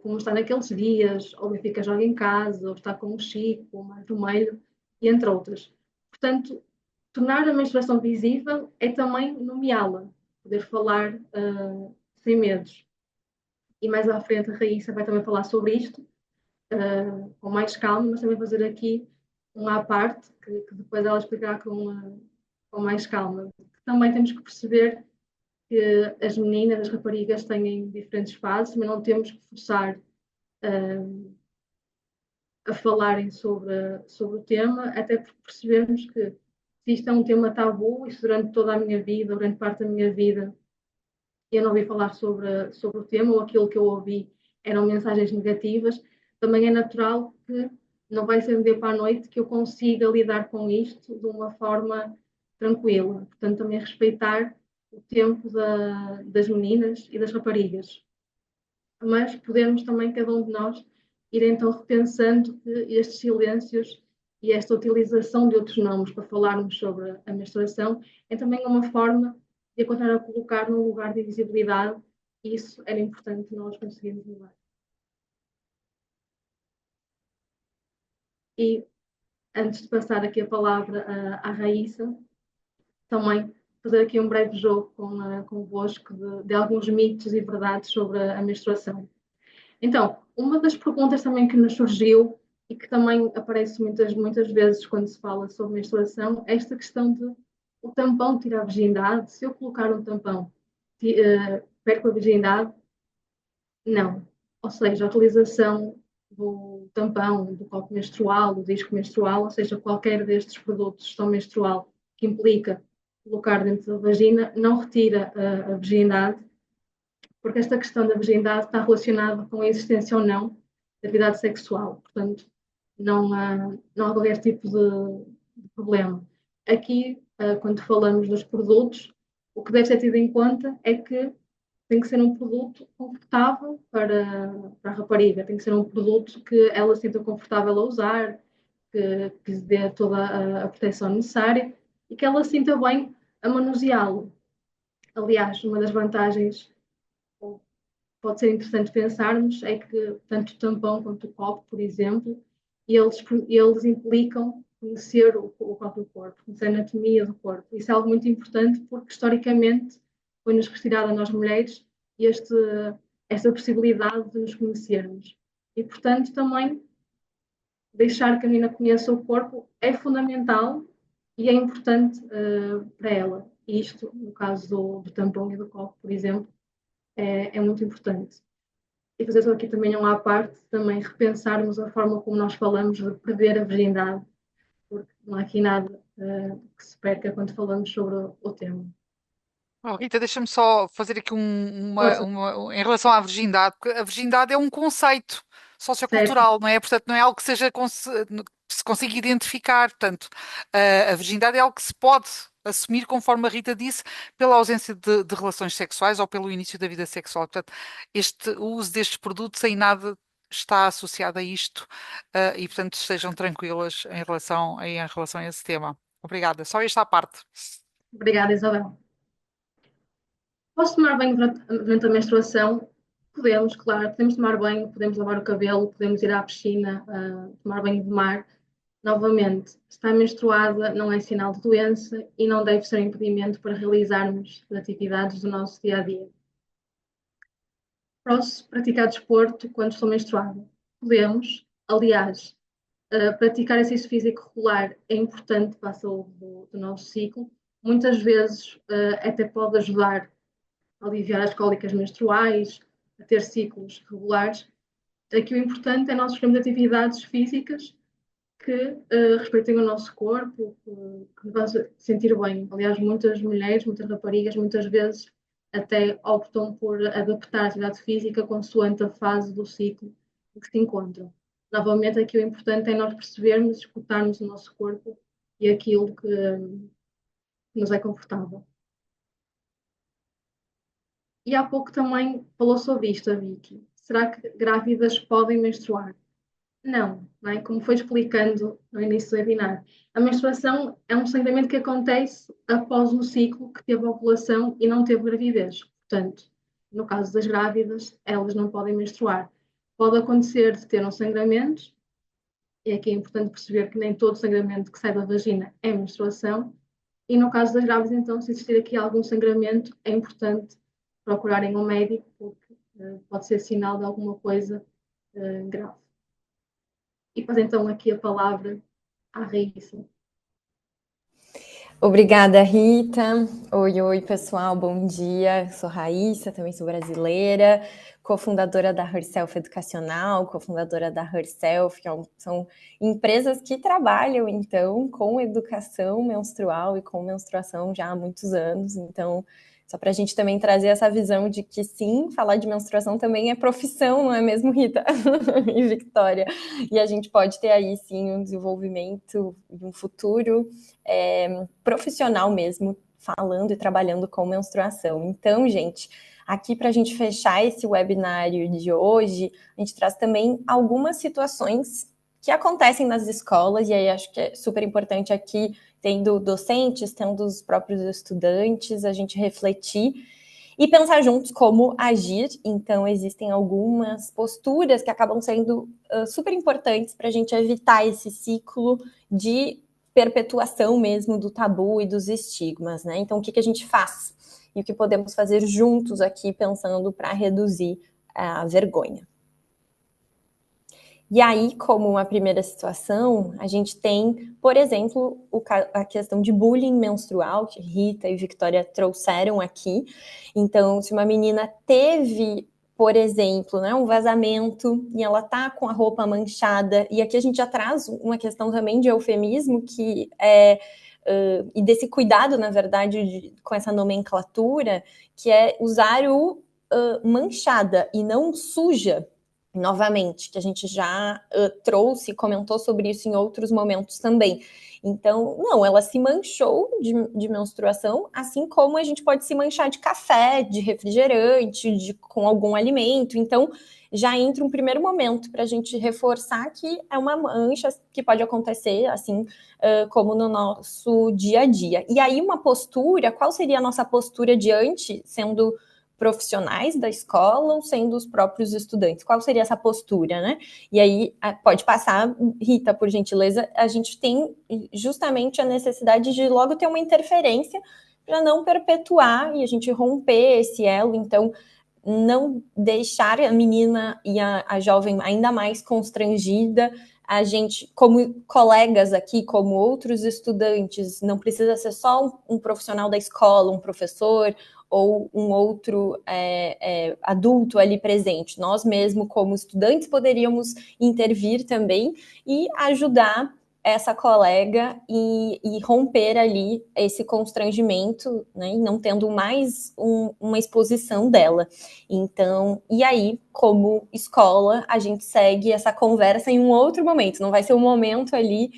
como está naqueles dias, ou fica joga em casa, ou está com o Chico, ou mais vermelho, e entre outras. Portanto, tornar a menstruação visível é também nomeá-la, poder falar sem medos. E mais à frente a Raíssa vai também falar sobre isto, com mais calma, mas também fazer aqui uma à parte, que depois ela explicará com mais calma. Também temos que perceber que as meninas, as raparigas têm diferentes fases, mas não temos que forçar a falarem sobre o tema, até porque percebemos que se isto é um tema tabu, e se durante toda a minha vida, durante parte da minha vida, eu não ouvi falar sobre o tema, ou aquilo que eu ouvi eram mensagens negativas, também é natural que não vai ser de dia para a noite que eu consiga lidar com isto de uma forma tranquila. Portanto, também respeitar o tempo das meninas e das raparigas. Mas podemos também, cada um de nós, ir então repensando que estes silêncios e esta utilização de outros nomes para falarmos sobre a menstruação é também uma forma de a continuar a colocar num lugar de invisibilidade, e isso era importante nós conseguirmos mudar. E antes de passar aqui a palavra à Raíssa, também fazer aqui um breve jogo convosco de alguns mitos e verdades sobre a menstruação. Então, uma das perguntas também que nos surgiu e que também aparece muitas vezes quando se fala sobre menstruação é esta questão de o tampão tira a virgindade. Se eu colocar um tampão, perco a virgindade? Não. Ou seja, a utilização do tampão, do copo menstrual, do disco menstrual, ou seja, qualquer destes produtos de gestão menstrual que implica colocar dentro da vagina, não retira a virgindade, porque esta questão da virgindade está relacionada com a existência ou não da atividade sexual. Portanto, não há qualquer tipo de problema. Aqui, quando falamos dos produtos, o que deve ser tido em conta é que tem que ser um produto confortável para a rapariga, tem que ser um produto que ela se sinta confortável a usar, que lhe dê toda a proteção necessária e que ela se sinta bem a manuseá-lo. Aliás, uma das vantagens, pode ser interessante pensarmos, é que tanto o tampão quanto o copo, por exemplo, eles implicam conhecer o próprio corpo, conhecer a anatomia do corpo. Isso é algo muito importante porque, historicamente, foi-nos retirada a nós mulheres esta possibilidade de nos conhecermos. E, portanto, também deixar que a menina conheça o corpo é fundamental e é importante para ela. E isto, no caso do tampão e do copo, por exemplo, é muito importante. E fazer aqui também uma à parte, também repensarmos a forma como nós falamos de perder a virgindade, porque não há aqui nada que se perca quando falamos sobre o tema. Oh, Rita, deixa-me só fazer aqui Força, em relação à virgindade, porque a virgindade é um conceito certo? sociocultural, não é? Portanto, não é algo que se consiga identificar. Portanto, a virgindade é algo que se pode assumir, conforme a Rita disse, pela ausência de relações sexuais ou pelo início da vida sexual. Portanto, o uso destes produtos em nada está associado a isto, e, portanto, estejam tranquilas em relação a esse tema. Obrigada. Só esta à parte. Obrigada, Isabel. Posso tomar banho durante a menstruação? Podemos, claro, podemos tomar banho, podemos lavar o cabelo, podemos ir à piscina, tomar banho de mar. Novamente, estar menstruada não é sinal de doença e não deve ser um impedimento para realizarmos as atividades do nosso dia a dia. Posso praticar desporto quando estou menstruada? Podemos, aliás, praticar exercício físico regular é importante para a saúde do nosso ciclo. Muitas vezes até pode ajudar a aliviar as cólicas menstruais, a ter ciclos regulares. Aqui o importante é nós escolhermos atividades físicas que respeitem o nosso corpo, que nos vão sentir bem. Aliás, muitas mulheres, muitas raparigas, muitas vezes até optam por adaptar a atividade física consoante a fase do ciclo em que se encontram. Novamente, aqui o importante é nós percebermos, escutarmos o nosso corpo e aquilo que nos é confortável. E há pouco também falou sobre isto a Vicky. Será que grávidas podem menstruar? Não é? Como foi explicando no início do webinar. A menstruação é um sangramento que acontece após um ciclo que teve ovulação e não teve gravidez. Portanto, no caso das grávidas, elas não podem menstruar. Pode acontecer de ter um sangramento, e aqui é importante perceber que nem todo sangramento que sai da vagina é menstruação, e no caso das grávidas, então, se existir aqui algum sangramento, é importante procurarem um médico, porque pode ser sinal de alguma coisa grave. E passo então aqui a palavra à Raíssa. Obrigada, Rita. Oi, pessoal, bom dia. Sou Raíssa, também sou brasileira, cofundadora da Herself Educacional, cofundadora da Herself, que são empresas que trabalham, então, com educação menstrual e com menstruação já há muitos anos. Então, só para a gente também trazer essa visão de que, sim, falar de menstruação também é profissão, não é mesmo, Rita e Victória? E a gente pode ter aí, sim, um desenvolvimento e um futuro profissional mesmo, falando e trabalhando com menstruação. Então, gente, aqui para a gente fechar esse webinário de hoje, a gente traz também algumas situações que acontecem nas escolas, e aí acho que é super importante aqui, tendo docentes, tendo os próprios estudantes, a gente refletir e pensar juntos como agir. Então, existem algumas posturas que acabam sendo super importantes para a gente evitar esse ciclo de perpetuação mesmo do tabu e dos estigmas, né? Então, o que a gente faz? E o que podemos fazer juntos aqui, pensando para reduzir a vergonha. E aí, como uma primeira situação, a gente tem, por exemplo, a questão de bullying menstrual, que Rita e Victoria trouxeram aqui. Então, se uma menina teve, por exemplo, né, um vazamento e ela tá com a roupa manchada, e aqui a gente já traz uma questão também de eufemismo, que é e desse cuidado, na verdade, com essa nomenclatura, que é usar o manchada e não suja, novamente, que a gente já trouxe e comentou sobre isso em outros momentos também. Então, não, ela se manchou de menstruação, assim como a gente pode se manchar de café, de refrigerante, com algum alimento. Então, já entra um primeiro momento para a gente reforçar que é uma mancha que pode acontecer, assim, como no nosso dia a dia. E aí, uma postura, qual seria a nossa postura diante, sendo profissionais da escola ou sendo os próprios estudantes? Qual seria essa postura, né? E aí, pode passar, Rita, por gentileza, a gente tem justamente a necessidade de logo ter uma interferência para não perpetuar e a gente romper esse elo. Então, não deixar a menina e a jovem ainda mais constrangida. A gente, como colegas aqui, como outros estudantes, não precisa ser só um profissional da escola, um professor ou um outro adulto ali presente. Nós mesmo, como estudantes, poderíamos intervir também e ajudar essa colega e romper ali esse constrangimento, né, e não tendo mais uma exposição dela. Então, e aí, como escola, a gente segue essa conversa em um outro momento, não vai ser um momento ali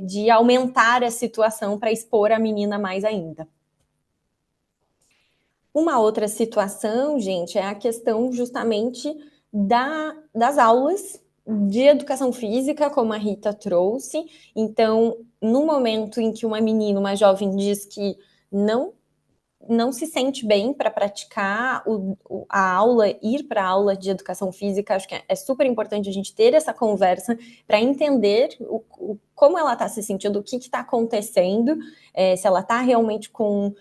de aumentar a situação para expor a menina mais ainda. Uma outra situação, gente, é a questão justamente das aulas de educação física, como a Rita trouxe. Então, no momento em que uma menina, uma jovem diz que não se sente bem para praticar a aula, ir para a aula de educação física, acho que é super importante a gente ter essa conversa para entender como ela está se sentindo, o que está acontecendo, se ela está realmente com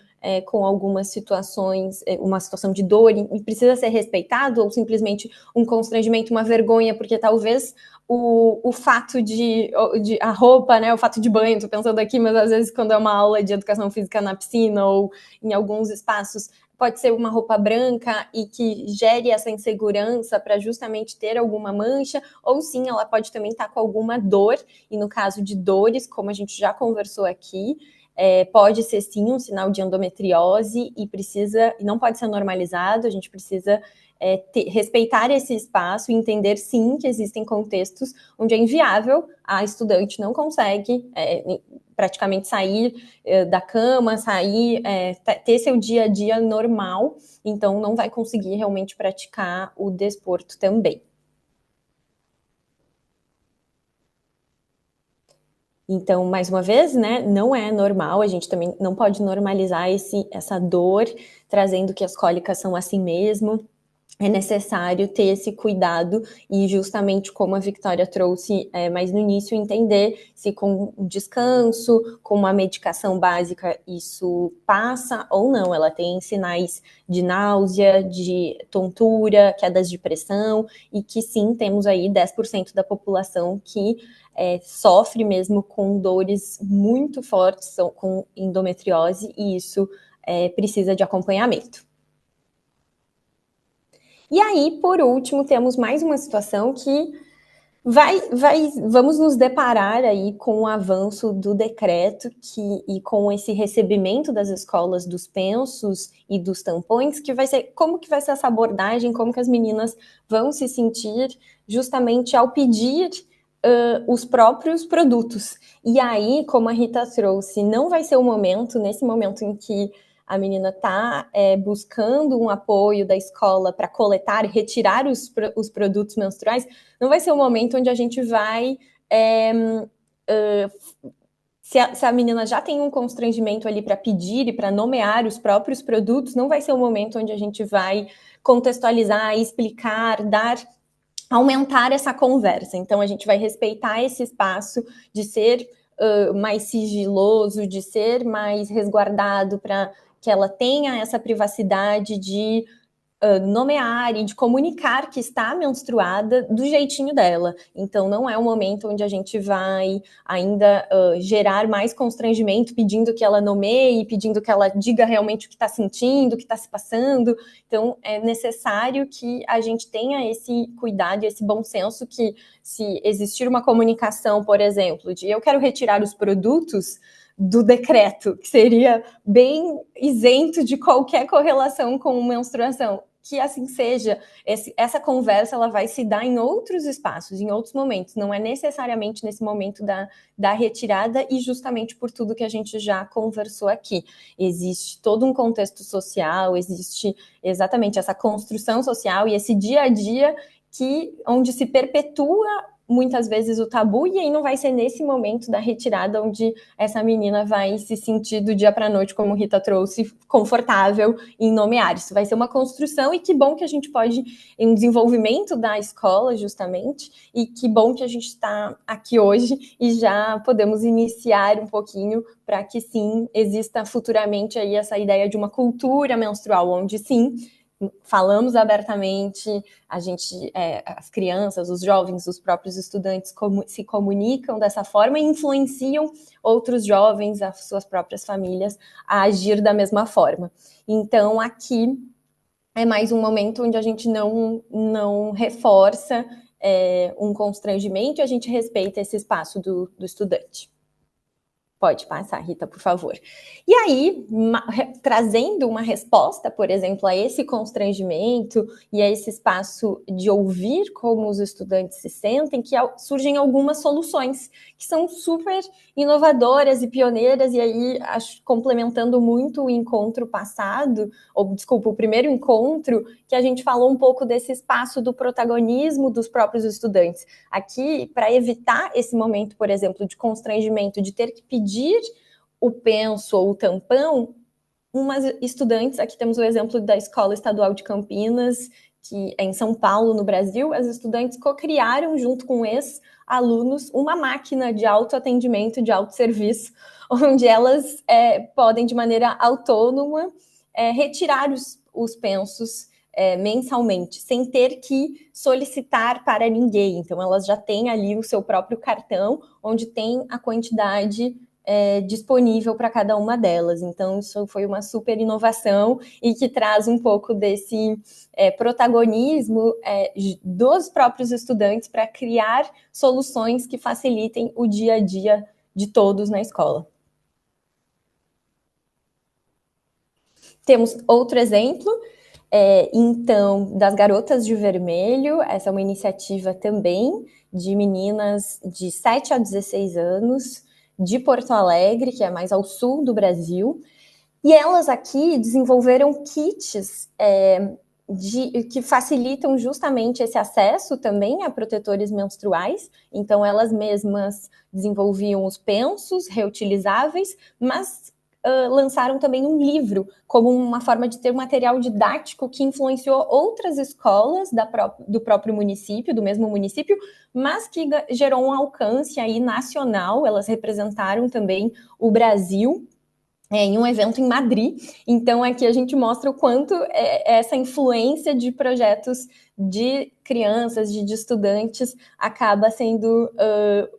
algumas situações, uma situação de dor e precisa ser respeitado, ou simplesmente um constrangimento, uma vergonha, porque talvez o fato de a roupa, né, o fato de banho, tô pensando aqui, mas às vezes quando é uma aula de educação física na piscina ou em alguns espaços, pode ser uma roupa branca e que gere essa insegurança para justamente ter alguma mancha, ou sim, ela pode também estar com alguma dor, e no caso de dores, como a gente já conversou aqui, pode ser sim um sinal de endometriose e não pode ser normalizado, a gente precisa respeitar esse espaço e entender sim que existem contextos onde é inviável, a estudante não consegue praticamente sair da cama, ter seu dia a dia normal, então não vai conseguir realmente praticar o desporto também. Então, mais uma vez, né, não é normal, a gente também não pode normalizar essa dor, trazendo que as cólicas são assim mesmo. É necessário ter esse cuidado e justamente como a Victoria trouxe mais no início, entender se com descanso, com uma medicação básica, isso passa ou não. Ela tem sinais de náusea, de tontura, quedas de pressão e que sim, temos aí 10% da população que sofre mesmo com dores muito fortes, com endometriose e isso precisa de acompanhamento. E aí, por último, temos mais uma situação que vamos nos deparar aí com o avanço do decreto e com esse recebimento das escolas dos pensos e dos tampões, que vai ser como que vai ser essa abordagem, como que as meninas vão se sentir justamente ao pedir os próprios produtos. E aí, como a Rita trouxe, não vai ser o momento, nesse momento em que a menina está buscando um apoio da escola para coletar e retirar os produtos menstruais, não vai ser o momento onde a gente vai... se a menina já tem um constrangimento ali para pedir e para nomear os próprios produtos, não vai ser o momento onde a gente vai contextualizar, explicar, aumentar essa conversa. Então, a gente vai respeitar esse espaço de ser mais sigiloso, de ser mais resguardado para que ela tenha essa privacidade de nomear e de comunicar que está menstruada do jeitinho dela. Então, não é um momento onde a gente vai ainda gerar mais constrangimento, pedindo que ela nomeie, pedindo que ela diga realmente o que está sentindo, o que está se passando. Então, é necessário que a gente tenha esse cuidado e esse bom senso que, se existir uma comunicação, por exemplo, de eu quero retirar os produtos do decreto, que seria bem isento de qualquer correlação com menstruação, que assim seja. Essa conversa ela vai se dar em outros espaços, em outros momentos, não é necessariamente nesse momento da retirada, e justamente por tudo que a gente já conversou aqui. Existe todo um contexto social, existe exatamente essa construção social e esse dia a dia onde se perpetua muitas vezes o tabu, e aí não vai ser nesse momento da retirada onde essa menina vai se sentir do dia para a noite, como Rita trouxe, confortável em nomear. Isso vai ser uma construção, e que bom que a gente pode, em um desenvolvimento da escola, justamente, e que bom que a gente está aqui hoje e já podemos iniciar um pouquinho para que sim, exista futuramente aí essa ideia de uma cultura menstrual, onde sim, falamos abertamente, as crianças, os jovens, os próprios estudantes se comunicam dessa forma e influenciam outros jovens, as suas próprias famílias, a agir da mesma forma. Então, aqui é mais um momento onde a gente não reforça um constrangimento, e a gente respeita esse espaço do estudante. Pode passar, Rita, por favor. E aí, trazendo uma resposta, por exemplo, a esse constrangimento e a esse espaço de ouvir como os estudantes se sentem, que surgem algumas soluções que são super inovadoras e pioneiras, e aí, complementando muito o encontro passado, o primeiro encontro, que a gente falou um pouco desse espaço do protagonismo dos próprios estudantes. Aqui, para evitar esse momento, por exemplo, de constrangimento, de ter que pedir o penso ou o tampão, umas estudantes, aqui temos o exemplo da Escola Estadual de Campinas, que é em São Paulo, no Brasil, as estudantes co-criaram, junto com ex-alunos, uma máquina de autoatendimento, de autosserviço, onde elas podem, de maneira autônoma, retirar os pensos mensalmente, sem ter que solicitar para ninguém. Então, elas já têm ali o seu próprio cartão, onde tem a quantidade disponível para cada uma delas. Então, isso foi uma super inovação e que traz um pouco desse protagonismo dos próprios estudantes para criar soluções que facilitem o dia a dia de todos na escola. Temos outro exemplo, então, das Garotas de Vermelho. Essa é uma iniciativa também de meninas de 7 a 16 anos, de Porto Alegre, que é mais ao sul do Brasil, e elas aqui desenvolveram kits que facilitam justamente esse acesso também a protetores menstruais. Então, elas mesmas desenvolviam os pensos reutilizáveis, mas lançaram também um livro como uma forma de ter um material didático que influenciou outras escolas do próprio município, do mesmo município, mas que gerou um alcance aí nacional. Elas representaram também o Brasil em um evento em Madrid. Então, aqui a gente mostra o quanto essa influência de projetos de crianças, de estudantes, acaba sendo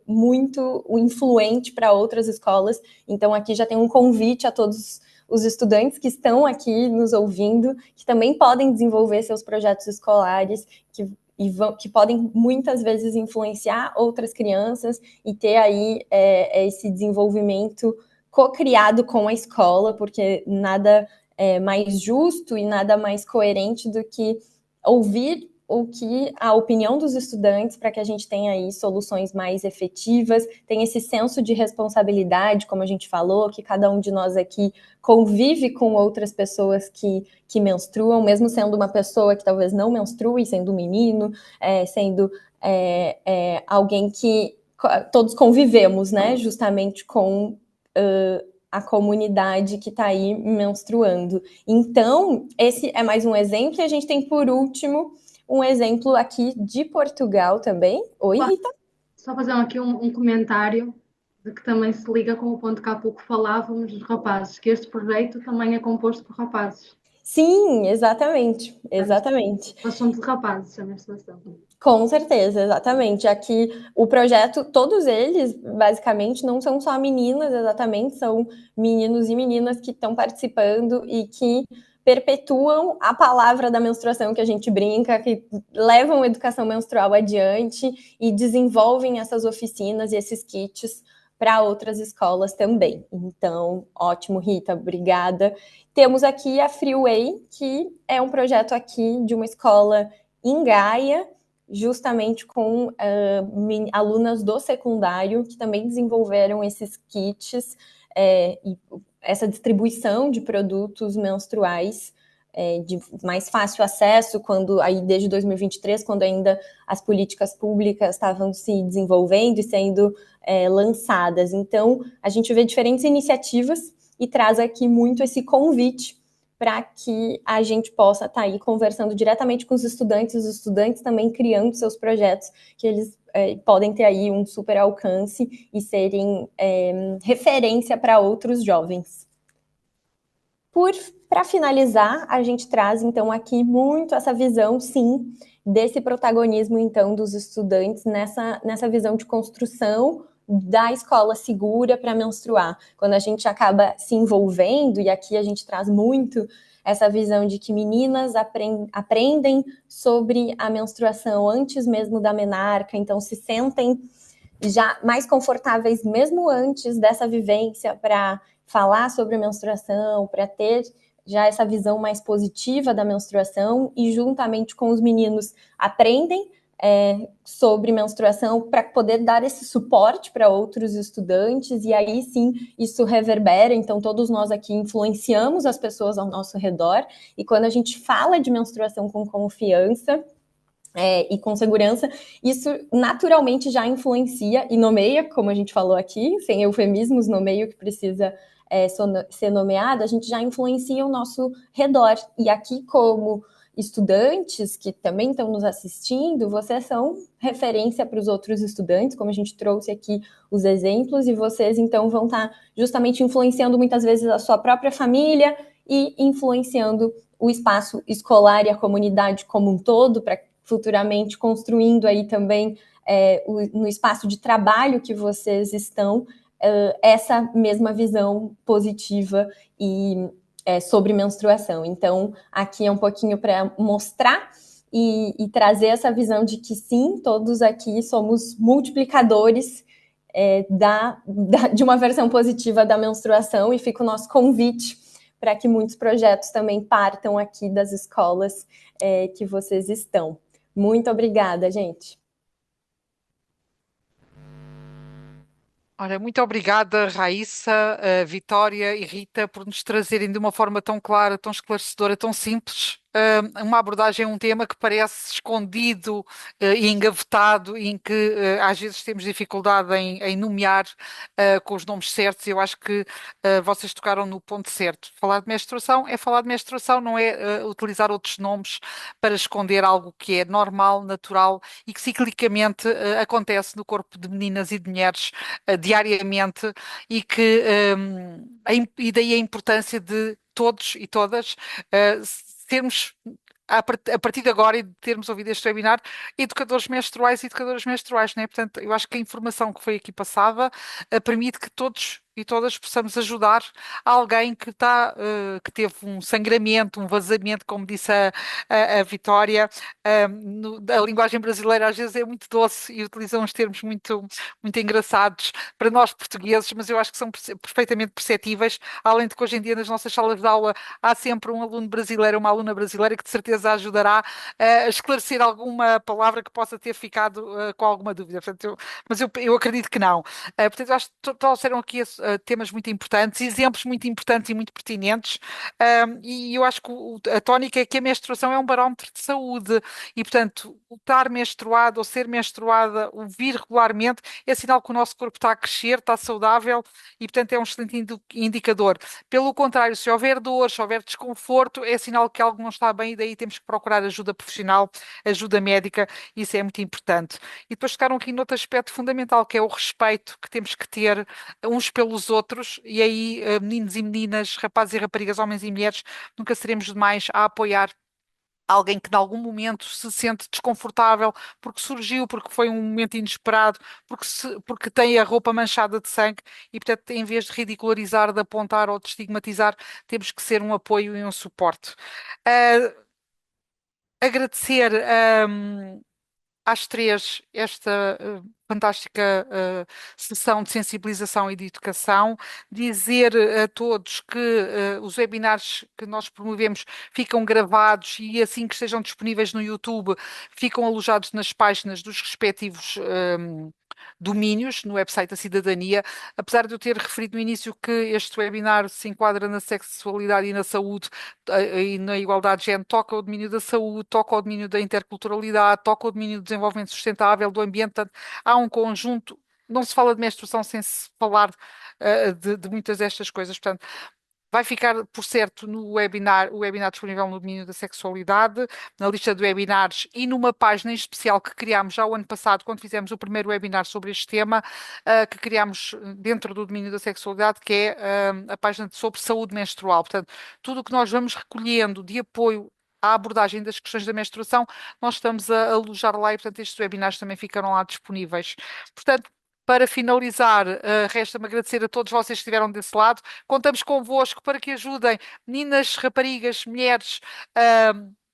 muito influente para outras escolas. Então, aqui já tem um convite a todos os estudantes que estão aqui nos ouvindo, que também podem desenvolver seus projetos escolares, que podem muitas vezes influenciar outras crianças e ter aí esse desenvolvimento co-criado com a escola, porque nada mais justo e nada mais coerente do que ouvir o que a opinião dos estudantes para que a gente tenha aí soluções mais efetivas, tem esse senso de responsabilidade, como a gente falou, que cada um de nós aqui convive com outras pessoas que menstruam, mesmo sendo uma pessoa que talvez não menstrue, sendo um menino, sendo alguém que todos convivemos, né, justamente com a comunidade que está aí menstruando. Então, esse é mais um exemplo, e a gente tem, por último, um exemplo aqui de Portugal também. Oi, Rita? Só fazer aqui um comentário de que também se liga com o ponto que há pouco falávamos dos rapazes, que este projeto também é composto por rapazes. Sim, exatamente, exatamente. Nós somos rapazes, a menstruação. Com certeza, exatamente. Aqui o projeto, todos eles, basicamente, não são só meninas, exatamente, são meninos e meninas que estão participando e que perpetuam a palavra da menstruação, que a gente brinca, que levam a educação menstrual adiante e desenvolvem essas oficinas e esses kits para outras escolas também. Então, ótimo, Rita, obrigada. Temos aqui a Freeway, que é um projeto aqui de uma escola em Gaia, justamente com alunas do secundário que também desenvolveram esses kits e essa distribuição de produtos menstruais de mais fácil acesso, quando aí desde 2023, quando ainda as políticas públicas estavam se desenvolvendo e sendo lançadas. Então, a gente vê diferentes iniciativas e traz aqui muito esse convite para que a gente possa estar aí conversando diretamente com os estudantes também criando seus projetos, que eles podem ter aí um super alcance e serem referência para outros jovens. Para finalizar, a gente traz então aqui muito essa visão, sim, desse protagonismo então dos estudantes nessa visão de construção da escola segura para menstruar. Quando a gente acaba se envolvendo, e aqui a gente traz muito essa visão de que meninas aprendem sobre a menstruação antes mesmo da menarca, então se sentem já mais confortáveis mesmo antes dessa vivência para falar sobre a menstruação, para ter já essa visão mais positiva da menstruação e juntamente com os meninos aprendem sobre menstruação para poder dar esse suporte para outros estudantes e aí sim isso reverbera, então todos nós aqui influenciamos as pessoas ao nosso redor e quando a gente fala de menstruação com confiança e com segurança, isso naturalmente já influencia e nomeia, como a gente falou aqui, sem eufemismos, nomeia o que precisa ser nomeado, a gente já influencia o nosso redor. E aqui, como estudantes que também estão nos assistindo, vocês são referência para os outros estudantes, como a gente trouxe aqui os exemplos, e vocês então vão estar justamente influenciando muitas vezes a sua própria família e influenciando o espaço escolar e a comunidade como um todo, para futuramente construindo aí também no espaço de trabalho que vocês estão, essa mesma visão positiva e sobre menstruação. Então, aqui é um pouquinho para mostrar e trazer essa visão de que sim, todos aqui somos multiplicadores de uma versão positiva da menstruação e fica o nosso convite para que muitos projetos também partam aqui das escolas que vocês estão. Muito obrigada, gente. Olha, muito obrigada, Raíssa, Vitória e Rita, por nos trazerem de uma forma tão clara, tão esclarecedora, tão simples, uma abordagem a um tema que parece escondido e engavetado e em que às vezes temos dificuldade em nomear com os nomes certos. Eu acho que vocês tocaram no ponto certo. Falar de menstruação é falar de menstruação, não é utilizar outros nomes para esconder algo que é normal, natural e que ciclicamente acontece no corpo de meninas e de mulheres diariamente e que e daí a importância de todos e todas sermos a partir de agora e de termos ouvido este webinar, educadores menstruais e educadoras menstruais, né? Portanto, eu acho que a informação que foi aqui passada permite que todos e todas possamos ajudar alguém que teve um sangramento, um vazamento, como disse a Vitória. A linguagem brasileira às vezes é muito doce e utiliza uns termos muito engraçados para nós portugueses, mas eu acho que são perfeitamente perceptíveis, além de que hoje em dia nas nossas salas de aula há sempre um aluno brasileiro, uma aluna brasileira que de certeza ajudará a esclarecer alguma palavra que possa ter ficado com alguma dúvida. Portanto, mas eu acredito que não. Portanto, eu acho que trouxeram aqui temas muito importantes, exemplos muito importantes e muito pertinentes, e eu acho que a tónica é que a menstruação é um barómetro de saúde e, portanto, o estar menstruado ou ser menstruada, o vir regularmente, é sinal que o nosso corpo está a crescer, está saudável e, portanto, é um excelente indicador. Pelo contrário, se houver dor, se houver desconforto, é sinal que algo não está bem e daí temos que procurar ajuda profissional, ajuda médica, isso é muito importante. E depois ficaram aqui noutro aspecto fundamental, que é o respeito que temos que ter uns pelos outros, e aí, meninos e meninas, rapazes e raparigas, homens e mulheres, nunca seremos demais a apoiar alguém que, em algum momento, se sente desconfortável porque surgiu, porque foi um momento inesperado, porque tem a roupa manchada de sangue e, portanto, em vez de ridicularizar, de apontar ou de estigmatizar, temos que ser um apoio e um suporte. Ah, agradecer. Às três esta fantástica sessão de sensibilização e de educação, dizer a todos que os webinars que nós promovemos ficam gravados e assim que estejam disponíveis no YouTube, ficam alojados nas páginas dos respectivos domínios, no website da Cidadania. Apesar de eu ter referido no início que este webinar se enquadra na sexualidade e na saúde, e na igualdade de género, toca o domínio da saúde, toca o domínio da interculturalidade, toca o domínio do desenvolvimento sustentável, do ambiente. Portanto, há um conjunto. Não se fala de menstruação sem se falar de muitas destas coisas. Portanto, vai ficar, por certo, no webinar, o webinar disponível no domínio da sexualidade, na lista de webinars e numa página em especial que criámos já o ano passado, quando fizemos o primeiro webinar sobre este tema, que criámos dentro do domínio da sexualidade, que é a página sobre saúde menstrual. Portanto, tudo o que nós vamos recolhendo de apoio à abordagem das questões da menstruação, nós estamos a alojar lá e, portanto, estes webinars também ficaram lá disponíveis. Portanto, para finalizar, resta-me agradecer a todos vocês que estiveram desse lado. Contamos convosco para que ajudem meninas, raparigas, mulheres,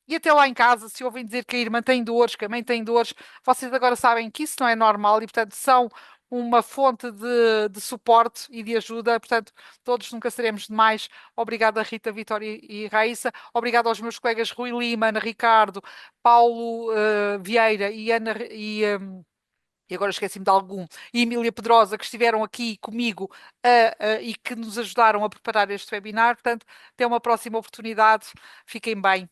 e até lá em casa, se ouvem dizer que a irmã tem dores, que a mãe tem dores, vocês agora sabem que isso não é normal e, portanto, são uma fonte de suporte e de ajuda. Portanto, todos nunca seremos demais. Obrigada, Rita, Vitória e Raíssa. Obrigada aos meus colegas Rui Lima, Ana Ricardo, Paulo Vieira e Ana e agora esqueci-me de algum, e Emília Pedrosa, que estiveram aqui comigo e que nos ajudaram a preparar este webinar. Portanto, até uma próxima oportunidade. Fiquem bem.